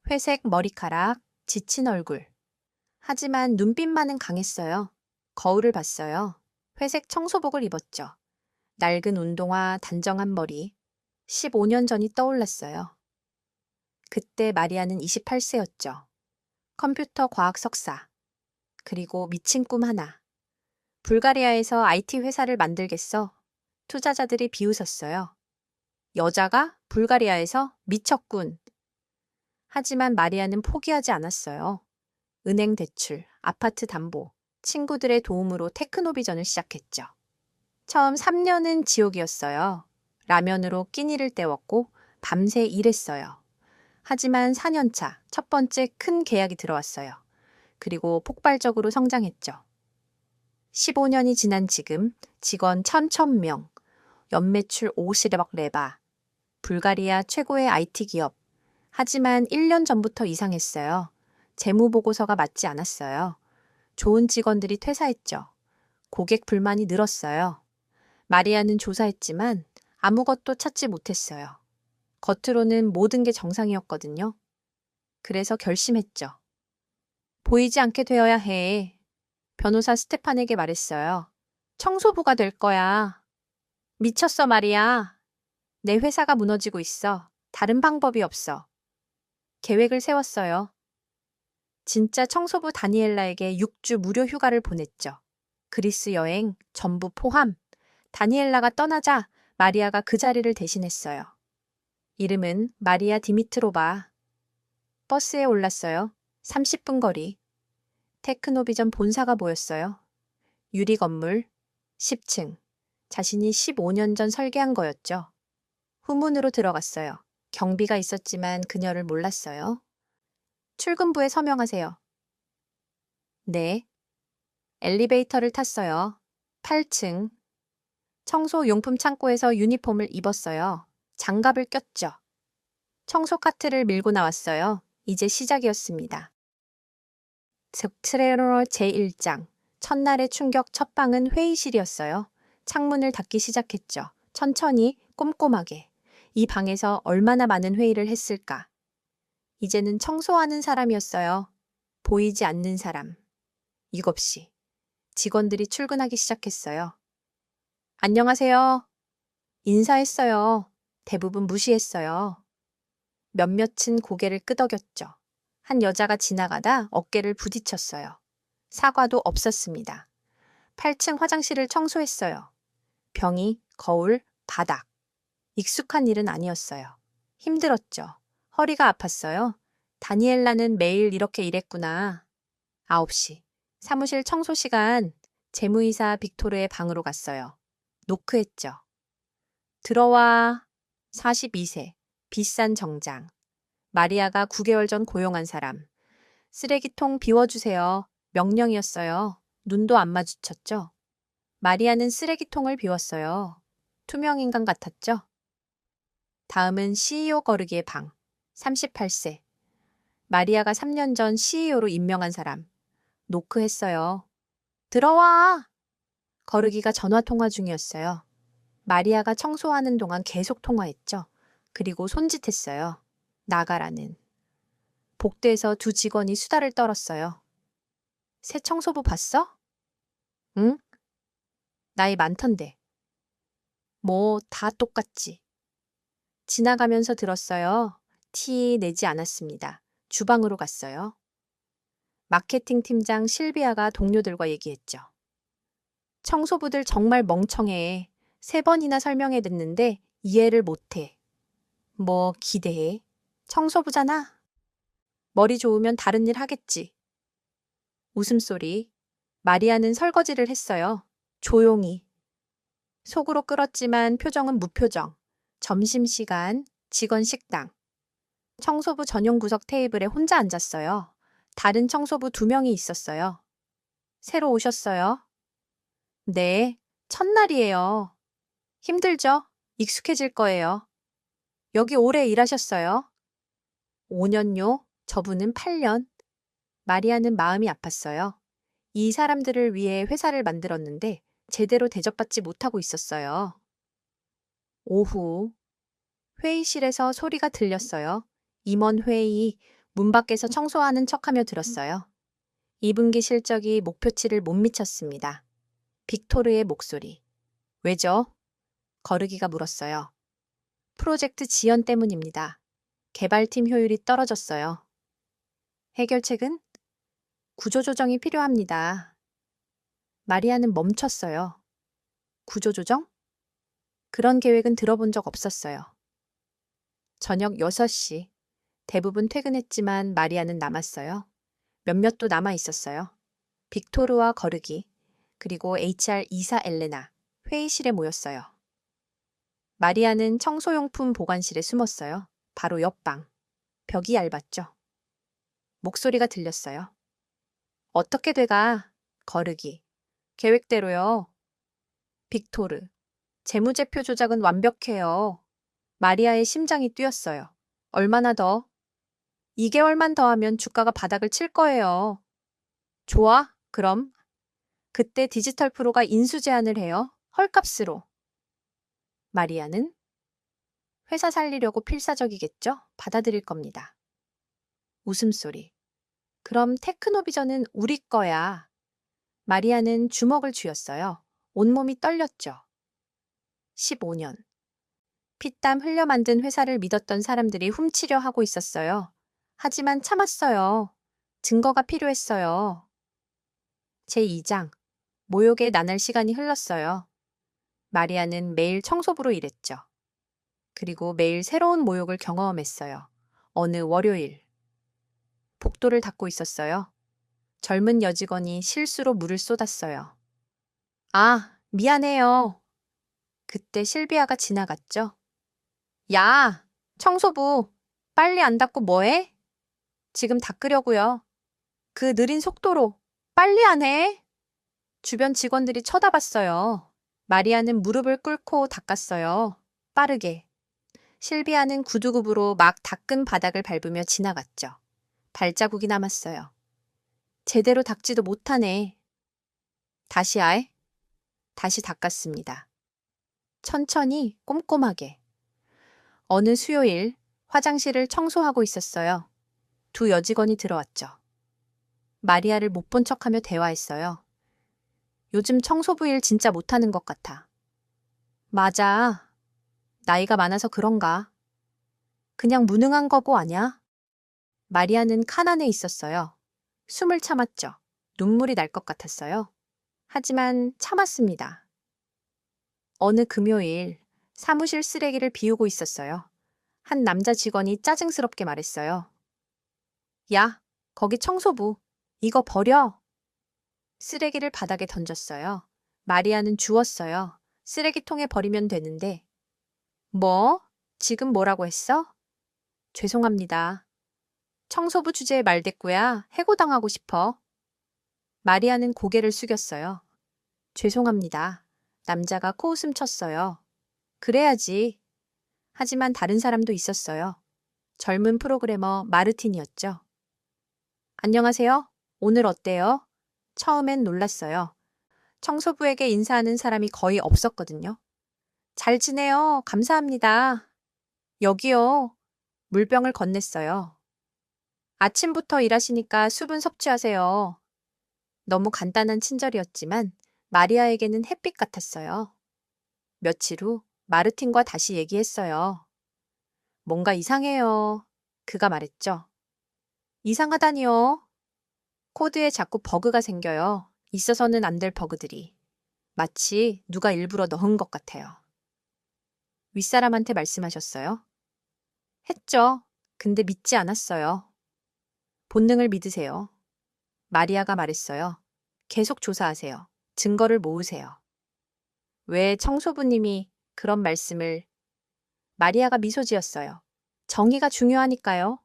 회색 머리카락, 지친 얼굴. 하지만 눈빛만은 강했어요. 거울을 봤어요. 회색 청소복을 입었죠. 낡은 운동화, 단정한 머리. 15년 전이 떠올랐어요. 그때 마리아는 28세였죠. 컴퓨터 과학 석사. 그리고 미친 꿈 하나. 불가리아에서 IT 회사를 만들겠어. 투자자들이 비웃었어요. 여자가 불가리아에서 미쳤군. 하지만 마리아는 포기하지 않았어요. 은행 대출, 아파트 담보, 친구들의 도움으로 테크노비전을 시작했죠. 처음 3년은 지옥이었어요. 라면으로 끼니를 때웠고 밤새 일했어요. 하지만 4년차 첫 번째 큰 계약이 들어왔어요. 그리고 폭발적으로 성장했죠. 15년이 지난 지금 직원 1,000명, 연매출 50억 레바, 불가리아 최고의 IT 기업. 하지만 1년 전부터 이상했어요. 재무보고서가 맞지 않았어요. 좋은 직원들이 퇴사했죠. 고객 불만이 늘었어요. 마리아는 조사했지만 아무것도 찾지 못했어요. 겉으로는 모든 게 정상이었거든요. 그래서 결심했죠. 보이지 않게 되어야 해. 변호사 스테판에게 말했어요. 청소부가 될 거야. 미쳤어, 마리아. 내 회사가 무너지고 있어. 다른 방법이 없어. 계획을 세웠어요. 진짜 청소부 다니엘라에게 6주 무료 휴가를 보냈죠. 그리스 여행 전부 포함. 다니엘라가 떠나자 마리아가 그 자리를 대신했어요. 이름은 마리아 디미트로바. 버스에 올랐어요. 30분 거리. 테크노비전 본사가 보였어요. 유리 건물, 10층. 자신이 15년 전 설계한 거였죠. 후문으로 들어갔어요. 경비가 있었지만 그녀를 몰랐어요. 출근부에 서명하세요. 네. 엘리베이터를 탔어요. 8층. 청소 용품 창고에서 유니폼을 입었어요. 장갑을 꼈죠. 청소 카트를 밀고 나왔어요. 이제 시작이었습니다. 트레러 제1장. 첫날의 충격 첫 방은 회의실이었어요. 창문을 닫기 시작했죠. 천천히, 꼼꼼하게. 이 방에서 얼마나 많은 회의를 했을까. 이제는 청소하는 사람이었어요. 보이지 않는 사람. 7시. 직원들이 출근하기 시작했어요. 안녕하세요. 인사했어요. 대부분 무시했어요. 몇몇은 고개를 끄덕였죠. 한 여자가 지나가다 어깨를 부딪혔어요. 사과도 없었습니다. 8층 화장실을 청소했어요. 병이, 거울, 바닥. 익숙한 일은 아니었어요. 힘들었죠. 허리가 아팠어요. 다니엘라는 매일 이렇게 일했구나. 9시. 사무실 청소 시간. 재무이사 빅토르의 방으로 갔어요. 노크했죠. 들어와. 42세. 비싼 정장. 마리아가 9개월 전 고용한 사람. 쓰레기통 비워주세요. 명령이었어요. 눈도 안 마주쳤죠. 마리아는 쓰레기통을 비웠어요. 투명인간 같았죠. 다음은 CEO 거르기의 방. 38세. 마리아가 3년 전 CEO로 임명한 사람. 노크했어요. 들어와! 거르기가 전화통화 중이었어요. 마리아가 청소하는 동안 계속 통화했죠. 그리고 손짓했어요. 나가라는. 복도에서 두 직원이 수다를 떨었어요. 새 청소부 봤어? 응? 나이 많던데. 뭐 다 똑같지. 지나가면서 들었어요. 티 내지 않았습니다. 주방으로 갔어요. 마케팅 팀장 실비아가 동료들과 얘기했죠. 청소부들 정말 멍청해. 3번이나 설명해 듣는데 이해를 못해. 뭐 기대해. 청소부잖아. 머리 좋으면 다른 일 하겠지. 웃음소리. 마리아는 설거지를 했어요. 조용히. 속으로 끓었지만 표정은 무표정. 점심시간, 직원 식당. 청소부 전용 구석 테이블에 혼자 앉았어요. 다른 청소부 2명이 있었어요. 새로 오셨어요? 네, 첫날이에요. 힘들죠? 익숙해질 거예요. 여기 오래 일하셨어요? 5년요? 저분은 8년. 마리아는 마음이 아팠어요. 이 사람들을 위해 회사를 만들었는데 제대로 대접받지 못하고 있었어요. 오후. 회의실에서 소리가 들렸어요. 임원 회의, 문 밖에서 청소하는 척하며 들었어요. 2분기 실적이 목표치를 못 미쳤습니다. 빅토르의 목소리. 왜죠? 거르기가 물었어요. 프로젝트 지연 때문입니다. 개발팀 효율이 떨어졌어요. 해결책은 구조조정이 필요합니다. 마리아는 멈췄어요. 구조조정? 그런 계획은 들어본 적 없었어요. 저녁 6시. 대부분 퇴근했지만 마리아는 남았어요. 몇몇도 남아 있었어요. 빅토르와 거르기, 그리고 HR 이사 엘레나, 회의실에 모였어요. 마리아는 청소용품 보관실에 숨었어요. 바로 옆방. 벽이 얇았죠. 목소리가 들렸어요. 어떻게 돼가? 거르기. 계획대로요. 빅토르. 재무제표 조작은 완벽해요. 마리아의 심장이 뛰었어요. 얼마나 더? 2개월만 더 하면 주가가 바닥을 칠 거예요. 좋아, 그럼. 그때 디지털 프로가 인수 제안을 해요. 헐값으로. 마리아는 회사 살리려고 필사적이겠죠? 받아들일 겁니다. 웃음소리. 그럼 테크노비전은 우리 거야. 마리아는 주먹을 쥐었어요. 온몸이 떨렸죠. 15년. 피땀 흘려 만든 회사를 믿었던 사람들이 훔치려 하고 있었어요. 하지만 참았어요. 증거가 필요했어요. 제2장. 모욕에 나날 시간이 흘렀어요. 마리아는 매일 청소부로 일했죠. 그리고 매일 새로운 모욕을 경험했어요. 어느 월요일. 복도를 닦고 있었어요. 젊은 여직원이 실수로 물을 쏟았어요. 아, 미안해요. 그때 실비아가 지나갔죠. 야, 청소부, 빨리 안 닦고 뭐해? 지금 닦으려고요. 그 느린 속도로 빨리 안 해? 주변 직원들이 쳐다봤어요. 마리아는 무릎을 꿇고 닦았어요. 빠르게. 실비아는 구두굽으로 막 닦은 바닥을 밟으며 지나갔죠. 발자국이 남았어요. 제대로 닦지도 못하네. 다시 알? 다시 닦았습니다. 천천히 꼼꼼하게. 어느 수요일 화장실을 청소하고 있었어요. 두 여직원이 들어왔죠. 마리아를 못 본 척하며 대화했어요. 요즘 청소부 일 진짜 못하는 것 같아. 맞아. 나이가 많아서 그런가. 그냥 무능한 거고 아냐? 마리아는 칸 안에 있었어요. 숨을 참았죠. 눈물이 날 것 같았어요. 하지만 참았습니다. 어느 금요일 사무실 쓰레기를 비우고 있었어요. 한 남자 직원이 짜증스럽게 말했어요. 야, 거기 청소부. 이거 버려. 쓰레기를 바닥에 던졌어요. 마리아는 주웠어요. 쓰레기통에 버리면 되는데. 뭐? 지금 뭐라고 했어? 죄송합니다. 청소부 주제에 말대꾸야. 해고당하고 싶어. 마리아는 고개를 숙였어요. 죄송합니다. 남자가 코웃음 쳤어요. 그래야지. 하지만 다른 사람도 있었어요. 젊은 프로그래머 마르틴이었죠. 안녕하세요. 오늘 어때요? 처음엔 놀랐어요. 청소부에게 인사하는 사람이 거의 없었거든요. 잘 지내요. 감사합니다. 여기요. 물병을 건넸어요. 아침부터 일하시니까 수분 섭취하세요. 너무 간단한 친절이었지만 마리아에게는 햇빛 같았어요. 며칠 후 마르틴과 다시 얘기했어요. 뭔가 이상해요. 그가 말했죠. 이상하다니요. 코드에 자꾸 버그가 생겨요. 있어서는 안 될 버그들이. 마치 누가 일부러 넣은 것 같아요. 윗사람한테 말씀하셨어요? 했죠. 근데 믿지 않았어요. 본능을 믿으세요. 마리아가 말했어요. 계속 조사하세요. 증거를 모으세요. 왜 청소부님이 그런 말씀을... 마리아가 미소 지었어요. 정의가 중요하니까요.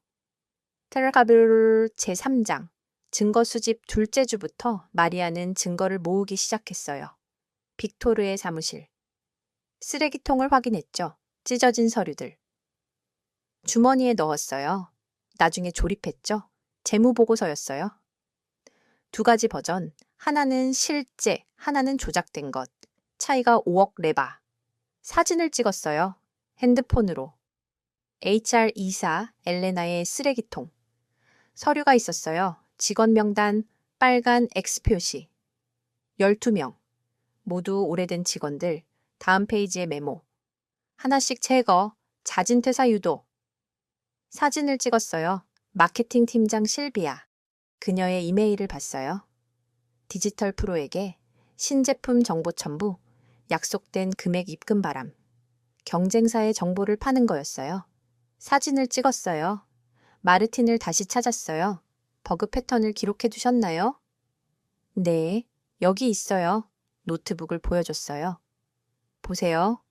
테라가블 제3장. 증거 수집 둘째 주부터 마리아는 증거를 모으기 시작했어요. 빅토르의 사무실. 쓰레기통을 확인했죠. 찢어진 서류들. 주머니에 넣었어요. 나중에 조립했죠. 재무보고서였어요. 두 가지 버전. 하나는 실제, 하나는 조작된 것. 차이가 5억 레바. 사진을 찍었어요. 핸드폰으로. HR 이사 엘레나의 쓰레기통. 서류가 있었어요. 직원 명단, 빨간 X 표시. 12명. 모두 오래된 직원들. 다음 페이지에 메모. 하나씩 제거, 자진 퇴사 유도. 사진을 찍었어요. 마케팅 팀장 실비아. 그녀의 이메일을 봤어요. 디지털 프로에게 신제품 정보 첨부, 약속된 금액 입금 바람. 경쟁사의 정보를 파는 거였어요. 사진을 찍었어요. 마르틴을 다시 찾았어요. 버그 패턴을 기록해 두셨나요? 네, 여기 있어요. 노트북을 보여줬어요. 보세요.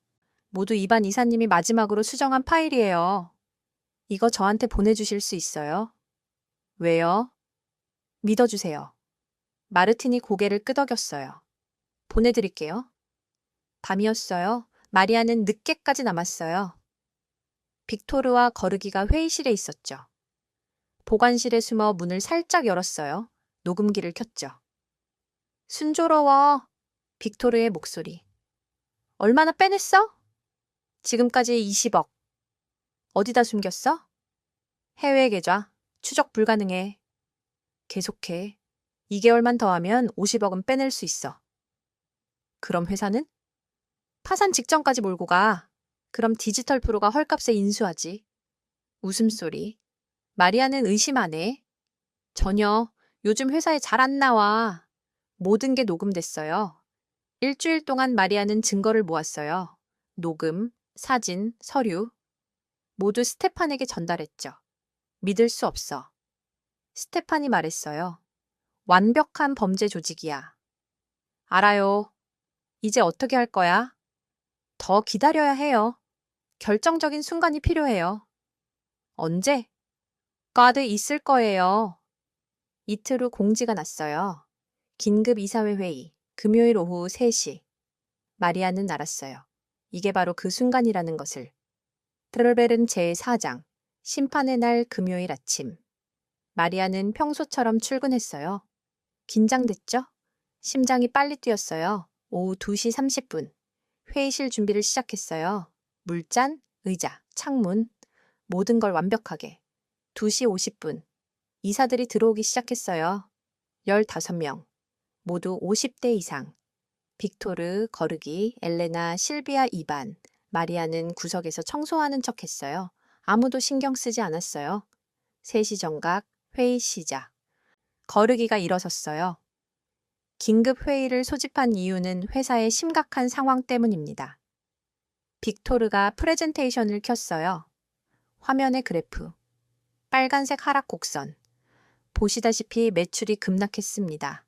모두 이반 이사님이 마지막으로 수정한 파일이에요. 이거 저한테 보내주실 수 있어요? 왜요? 믿어주세요. 마르틴이 고개를 끄덕였어요. 보내드릴게요. 밤이었어요. 마리아는 늦게까지 남았어요. 빅토르와 거르기가 회의실에 있었죠. 보관실에 숨어 문을 살짝 열었어요. 녹음기를 켰죠. 순조로워. 빅토르의 목소리. 얼마나 빼냈어? 지금까지 20억. 어디다 숨겼어? 해외 계좌. 추적 불가능해. 계속해. 2개월만 더 하면 50억은 빼낼 수 있어. 그럼 회사는? 파산 직전까지 몰고 가. 그럼 디지털 프로가 헐값에 인수하지. 웃음소리. 마리아는 의심 안 해. 전혀. 요즘 회사에 잘 안 나와. 모든 게 녹음됐어요. 일주일 동안 마리아는 증거를 모았어요. 녹음, 사진, 서류. 모두 스테판에게 전달했죠. 믿을 수 없어. 스테판이 말했어요. 완벽한 범죄 조직이야. 알아요. 이제 어떻게 할 거야? 더 기다려야 해요. 결정적인 순간이 필요해요. 언제? 과드 있을 거예요. 이틀 후 공지가 났어요. 긴급 이사회 회의, 금요일 오후 3시. 마리아는 알았어요. 이게 바로 그 순간이라는 것을. 트르벨은 제4장, 심판의 날 금요일 아침. 마리아는 평소처럼 출근했어요. 긴장됐죠? 심장이 빨리 뛰었어요. 오후 2시 30분. 회의실 준비를 시작했어요. 물잔, 의자, 창문, 모든 걸 완벽하게. 2시 50분. 이사들이 들어오기 시작했어요. 15명. 모두 50대 이상. 빅토르, 거르기, 엘레나, 실비아, 이반. 마리아는 구석에서 청소하는 척 했어요. 아무도 신경 쓰지 않았어요. 3시 정각, 회의 시작. 거르기가 일어섰어요. 긴급 회의를 소집한 이유는 회사의 심각한 상황 때문입니다. 빅토르가 프레젠테이션을 켰어요. 화면의 그래프. 빨간색 하락 곡선. 보시다시피 매출이 급락했습니다.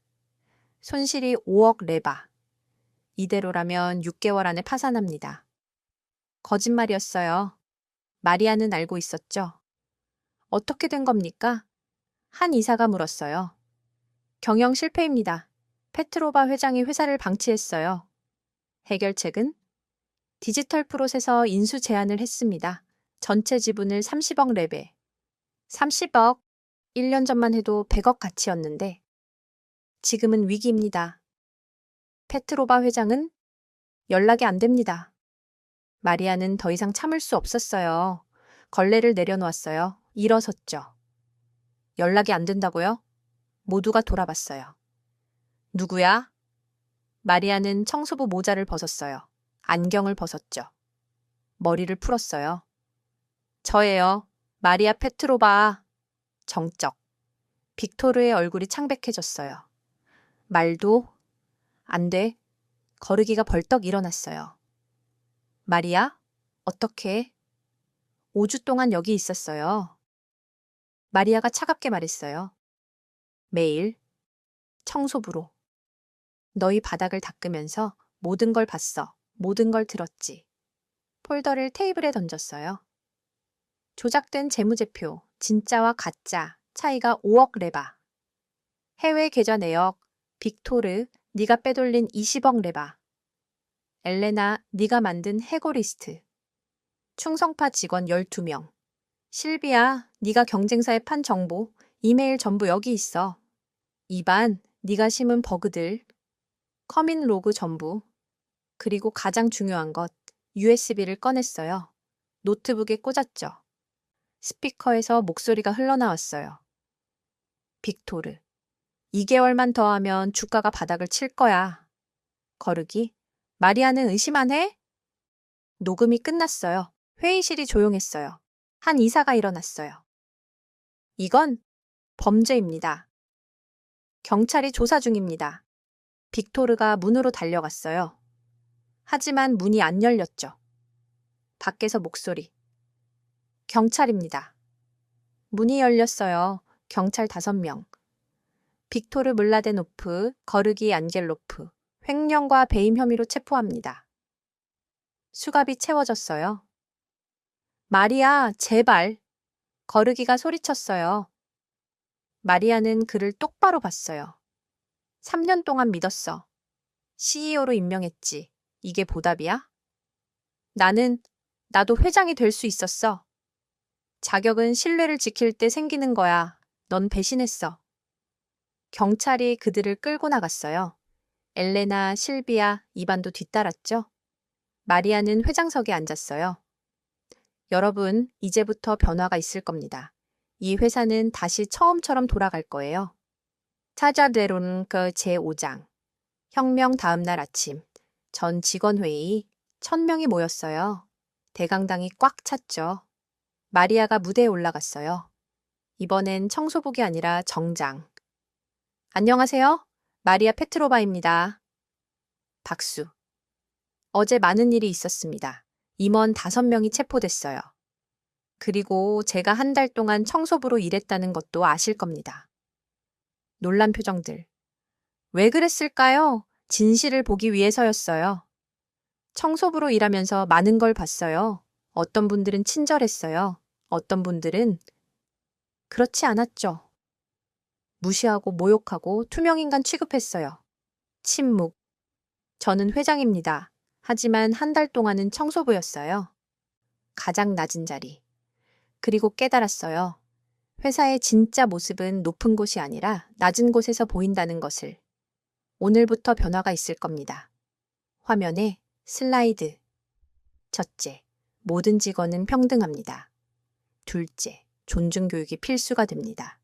손실이 5억 레바. 이대로라면 6개월 안에 파산합니다. 거짓말이었어요. 마리아는 알고 있었죠. 어떻게 된 겁니까? 한 이사가 물었어요. 경영 실패입니다. 페트로바 회장이 회사를 방치했어요. 해결책은? 디지털 프로세서 인수 제안을 했습니다. 전체 지분을 30억 레벨. 30억? 1년 전만 해도 100억 가치였는데 지금은 위기입니다. 페트로바 회장은 연락이 안 됩니다. 마리아는 더 이상 참을 수 없었어요. 걸레를 내려놓았어요. 일어섰죠. 연락이 안 된다고요? 모두가 돌아봤어요. 누구야? 마리아는 청소부 모자를 벗었어요. 안경을 벗었죠. 머리를 풀었어요. 저예요. 마리아 페트로바. 정적. 빅토르의 얼굴이 창백해졌어요. 말도 안 돼. 거르기가 벌떡 일어났어요. 마리아? 어떻게? 5주 동안 여기 있었어요. 마리아가 차갑게 말했어요. 매일 청소부로. 너희 바닥을 닦으면서 모든 걸 봤어. 모든 걸 들었지. 폴더를 테이블에 던졌어요. 조작된 재무제표, 진짜와 가짜, 차이가 5억 레바. 해외 계좌 내역, 빅토르, 네가 빼돌린 20억 레바. 엘레나, 네가 만든 해고 리스트. 충성파 직원 12명. 실비야, 네가 경쟁사에 판 정보, 이메일 전부 여기 있어. 이반, 네가 심은 버그들. 커민 로그 전부. 그리고 가장 중요한 것, USB를 꺼냈어요. 노트북에 꽂았죠. 스피커에서 목소리가 흘러나왔어요. 빅토르. 2개월만 더 하면 주가가 바닥을 칠 거야. 거르기. 마리아는 의심 안 해? 녹음이 끝났어요. 회의실이 조용했어요. 한 이사가 일어났어요. 이건 범죄입니다. 경찰이 조사 중입니다. 빅토르가 문으로 달려갔어요. 하지만 문이 안 열렸죠. 밖에서 목소리. 경찰입니다. 문이 열렸어요. 경찰 5명. 빅토르 물라데노프, 거르기 안겔로프, 횡령과 배임 혐의로 체포합니다. 수갑이 채워졌어요. 마리아, 제발. 거르기가 소리쳤어요. 마리아는 그를 똑바로 봤어요. 3년 동안 믿었어. CEO로 임명했지. 이게 보답이야? 나도 회장이 될 수 있었어. 자격은 신뢰를 지킬 때 생기는 거야. 넌 배신했어. 경찰이 그들을 끌고 나갔어요. 엘레나, 실비아, 이반도 뒤따랐죠. 마리아는 회장석에 앉았어요. 여러분, 이제부터 변화가 있을 겁니다. 이 회사는 다시 처음처럼 돌아갈 거예요. 타자대로는 그 제5장. 혁명 다음 날 아침. 전 직원회의 1000명이 모였어요. 대강당이 꽉 찼죠. 마리아가 무대에 올라갔어요. 이번엔 청소복이 아니라 정장. 안녕하세요. 마리아 페트로바입니다. 박수. 어제 많은 일이 있었습니다. 임원 5명이 체포됐어요. 그리고 제가 한 달 동안 청소부로 일했다는 것도 아실 겁니다. 놀란 표정들. 왜 그랬을까요? 진실을 보기 위해서였어요. 청소부로 일하면서 많은 걸 봤어요. 어떤 분들은 친절했어요. 어떤 분들은 그렇지 않았죠. 무시하고 모욕하고 투명인간 취급했어요. 침묵. 저는 회장입니다. 하지만 한 달 동안은 청소부였어요. 가장 낮은 자리. 그리고 깨달았어요. 회사의 진짜 모습은 높은 곳이 아니라 낮은 곳에서 보인다는 것을. 오늘부터 변화가 있을 겁니다. 화면에 슬라이드. 첫째, 모든 직원은 평등합니다. 둘째, 존중교육이 필수가 됩니다.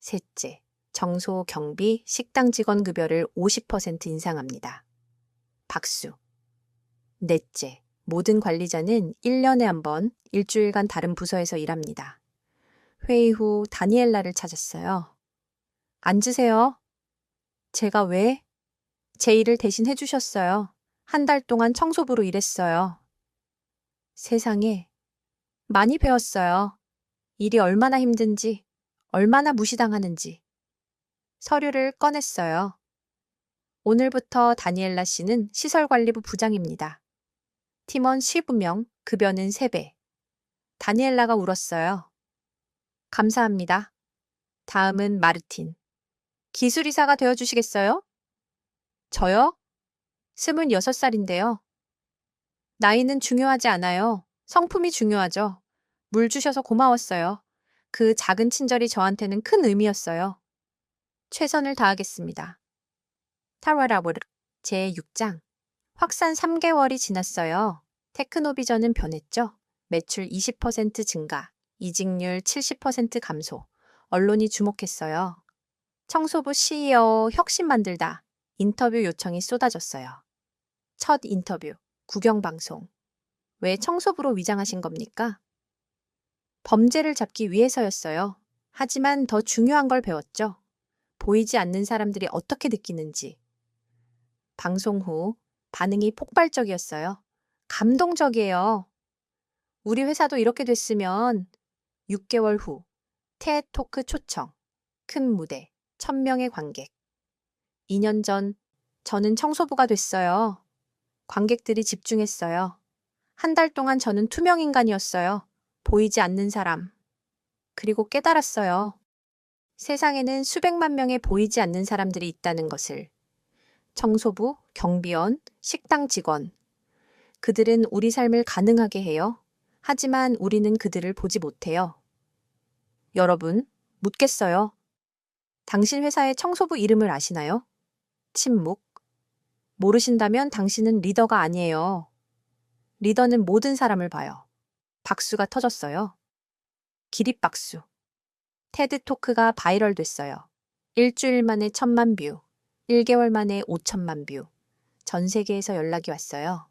셋째, 정소, 경비, 식당 직원 급여를 50% 인상합니다. 박수. 넷째, 모든 관리자는 1년에 한 번 일주일간 다른 부서에서 일합니다. 회의 후 다니엘라를 찾았어요. 앉으세요. 제가 왜? 제 일을 대신 해주셨어요. 한 달 동안 청소부로 일했어요. 세상에 많이 배웠어요. 일이 얼마나 힘든지, 얼마나 무시당하는지. 서류를 꺼냈어요. 오늘부터 다니엘라 씨는 시설관리부 부장입니다. 팀원 15명, 급여는 3배. 다니엘라가 울었어요. 감사합니다. 다음은 마르틴. 기술이사가 되어주시겠어요? 저요? 26살인데요. 나이는 중요하지 않아요. 성품이 중요하죠. 물 주셔서 고마웠어요. 그 작은 친절이 저한테는 큰 의미였어요. 최선을 다하겠습니다. 타라라보르 제6장. 확산 3개월이 지났어요. 테크노비전은 변했죠. 매출 20% 증가, 이직률 70% 감소. 언론이 주목했어요. 청소부 CEO 혁신 만들다. 인터뷰 요청이 쏟아졌어요. 첫 인터뷰, 구경방송. 왜 청소부로 위장하신 겁니까? 범죄를 잡기 위해서였어요. 하지만 더 중요한 걸 배웠죠. 보이지 않는 사람들이 어떻게 느끼는지. 방송 후 반응이 폭발적이었어요. 감동적이에요. 우리 회사도 이렇게 됐으면 6개월 후 테토크 초청, 큰 무대, 1000명의 관객. 2년 전 저는 청소부가 됐어요. 관객들이 집중했어요. 한 달 동안 저는 투명 인간이었어요. 보이지 않는 사람. 그리고 깨달았어요. 세상에는 수백만 명의 보이지 않는 사람들이 있다는 것을. 청소부, 경비원, 식당 직원. 그들은 우리 삶을 가능하게 해요. 하지만 우리는 그들을 보지 못해요. 여러분, 묻겠어요. 당신 회사의 청소부 이름을 아시나요? 침묵. 모르신다면 당신은 리더가 아니에요. 리더는 모든 사람을 봐요. 박수가 터졌어요. 기립박수. 테드 토크가 바이럴 됐어요. 일주일 만에 1000만 뷰, 1개월 만에 5천만 뷰. 전 세계에서 연락이 왔어요.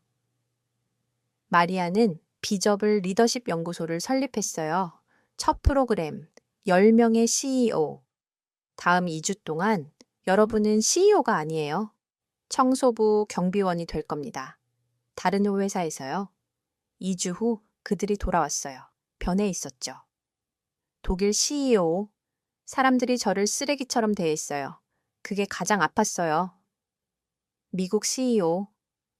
마리아는 비저블 리더십 연구소를 설립했어요. 첫 프로그램, 10명의 CEO. 다음 2주 동안 여러분은 CEO가 아니에요. 청소부 경비원이 될 겁니다. 다른 회사에서요. 2주 후 그들이 돌아왔어요. 변해 있었죠. 독일 CEO. 사람들이 저를 쓰레기처럼 대했어요. 그게 가장 아팠어요. 미국 CEO.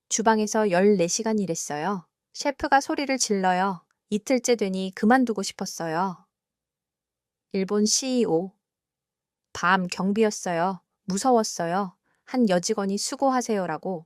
주방에서 14시간 일했어요. 셰프가 소리를 질러요. 이틀째 되니 그만두고 싶었어요. 일본 CEO. 밤 경비였어요. 무서웠어요. 한 여직원이 수고하세요라고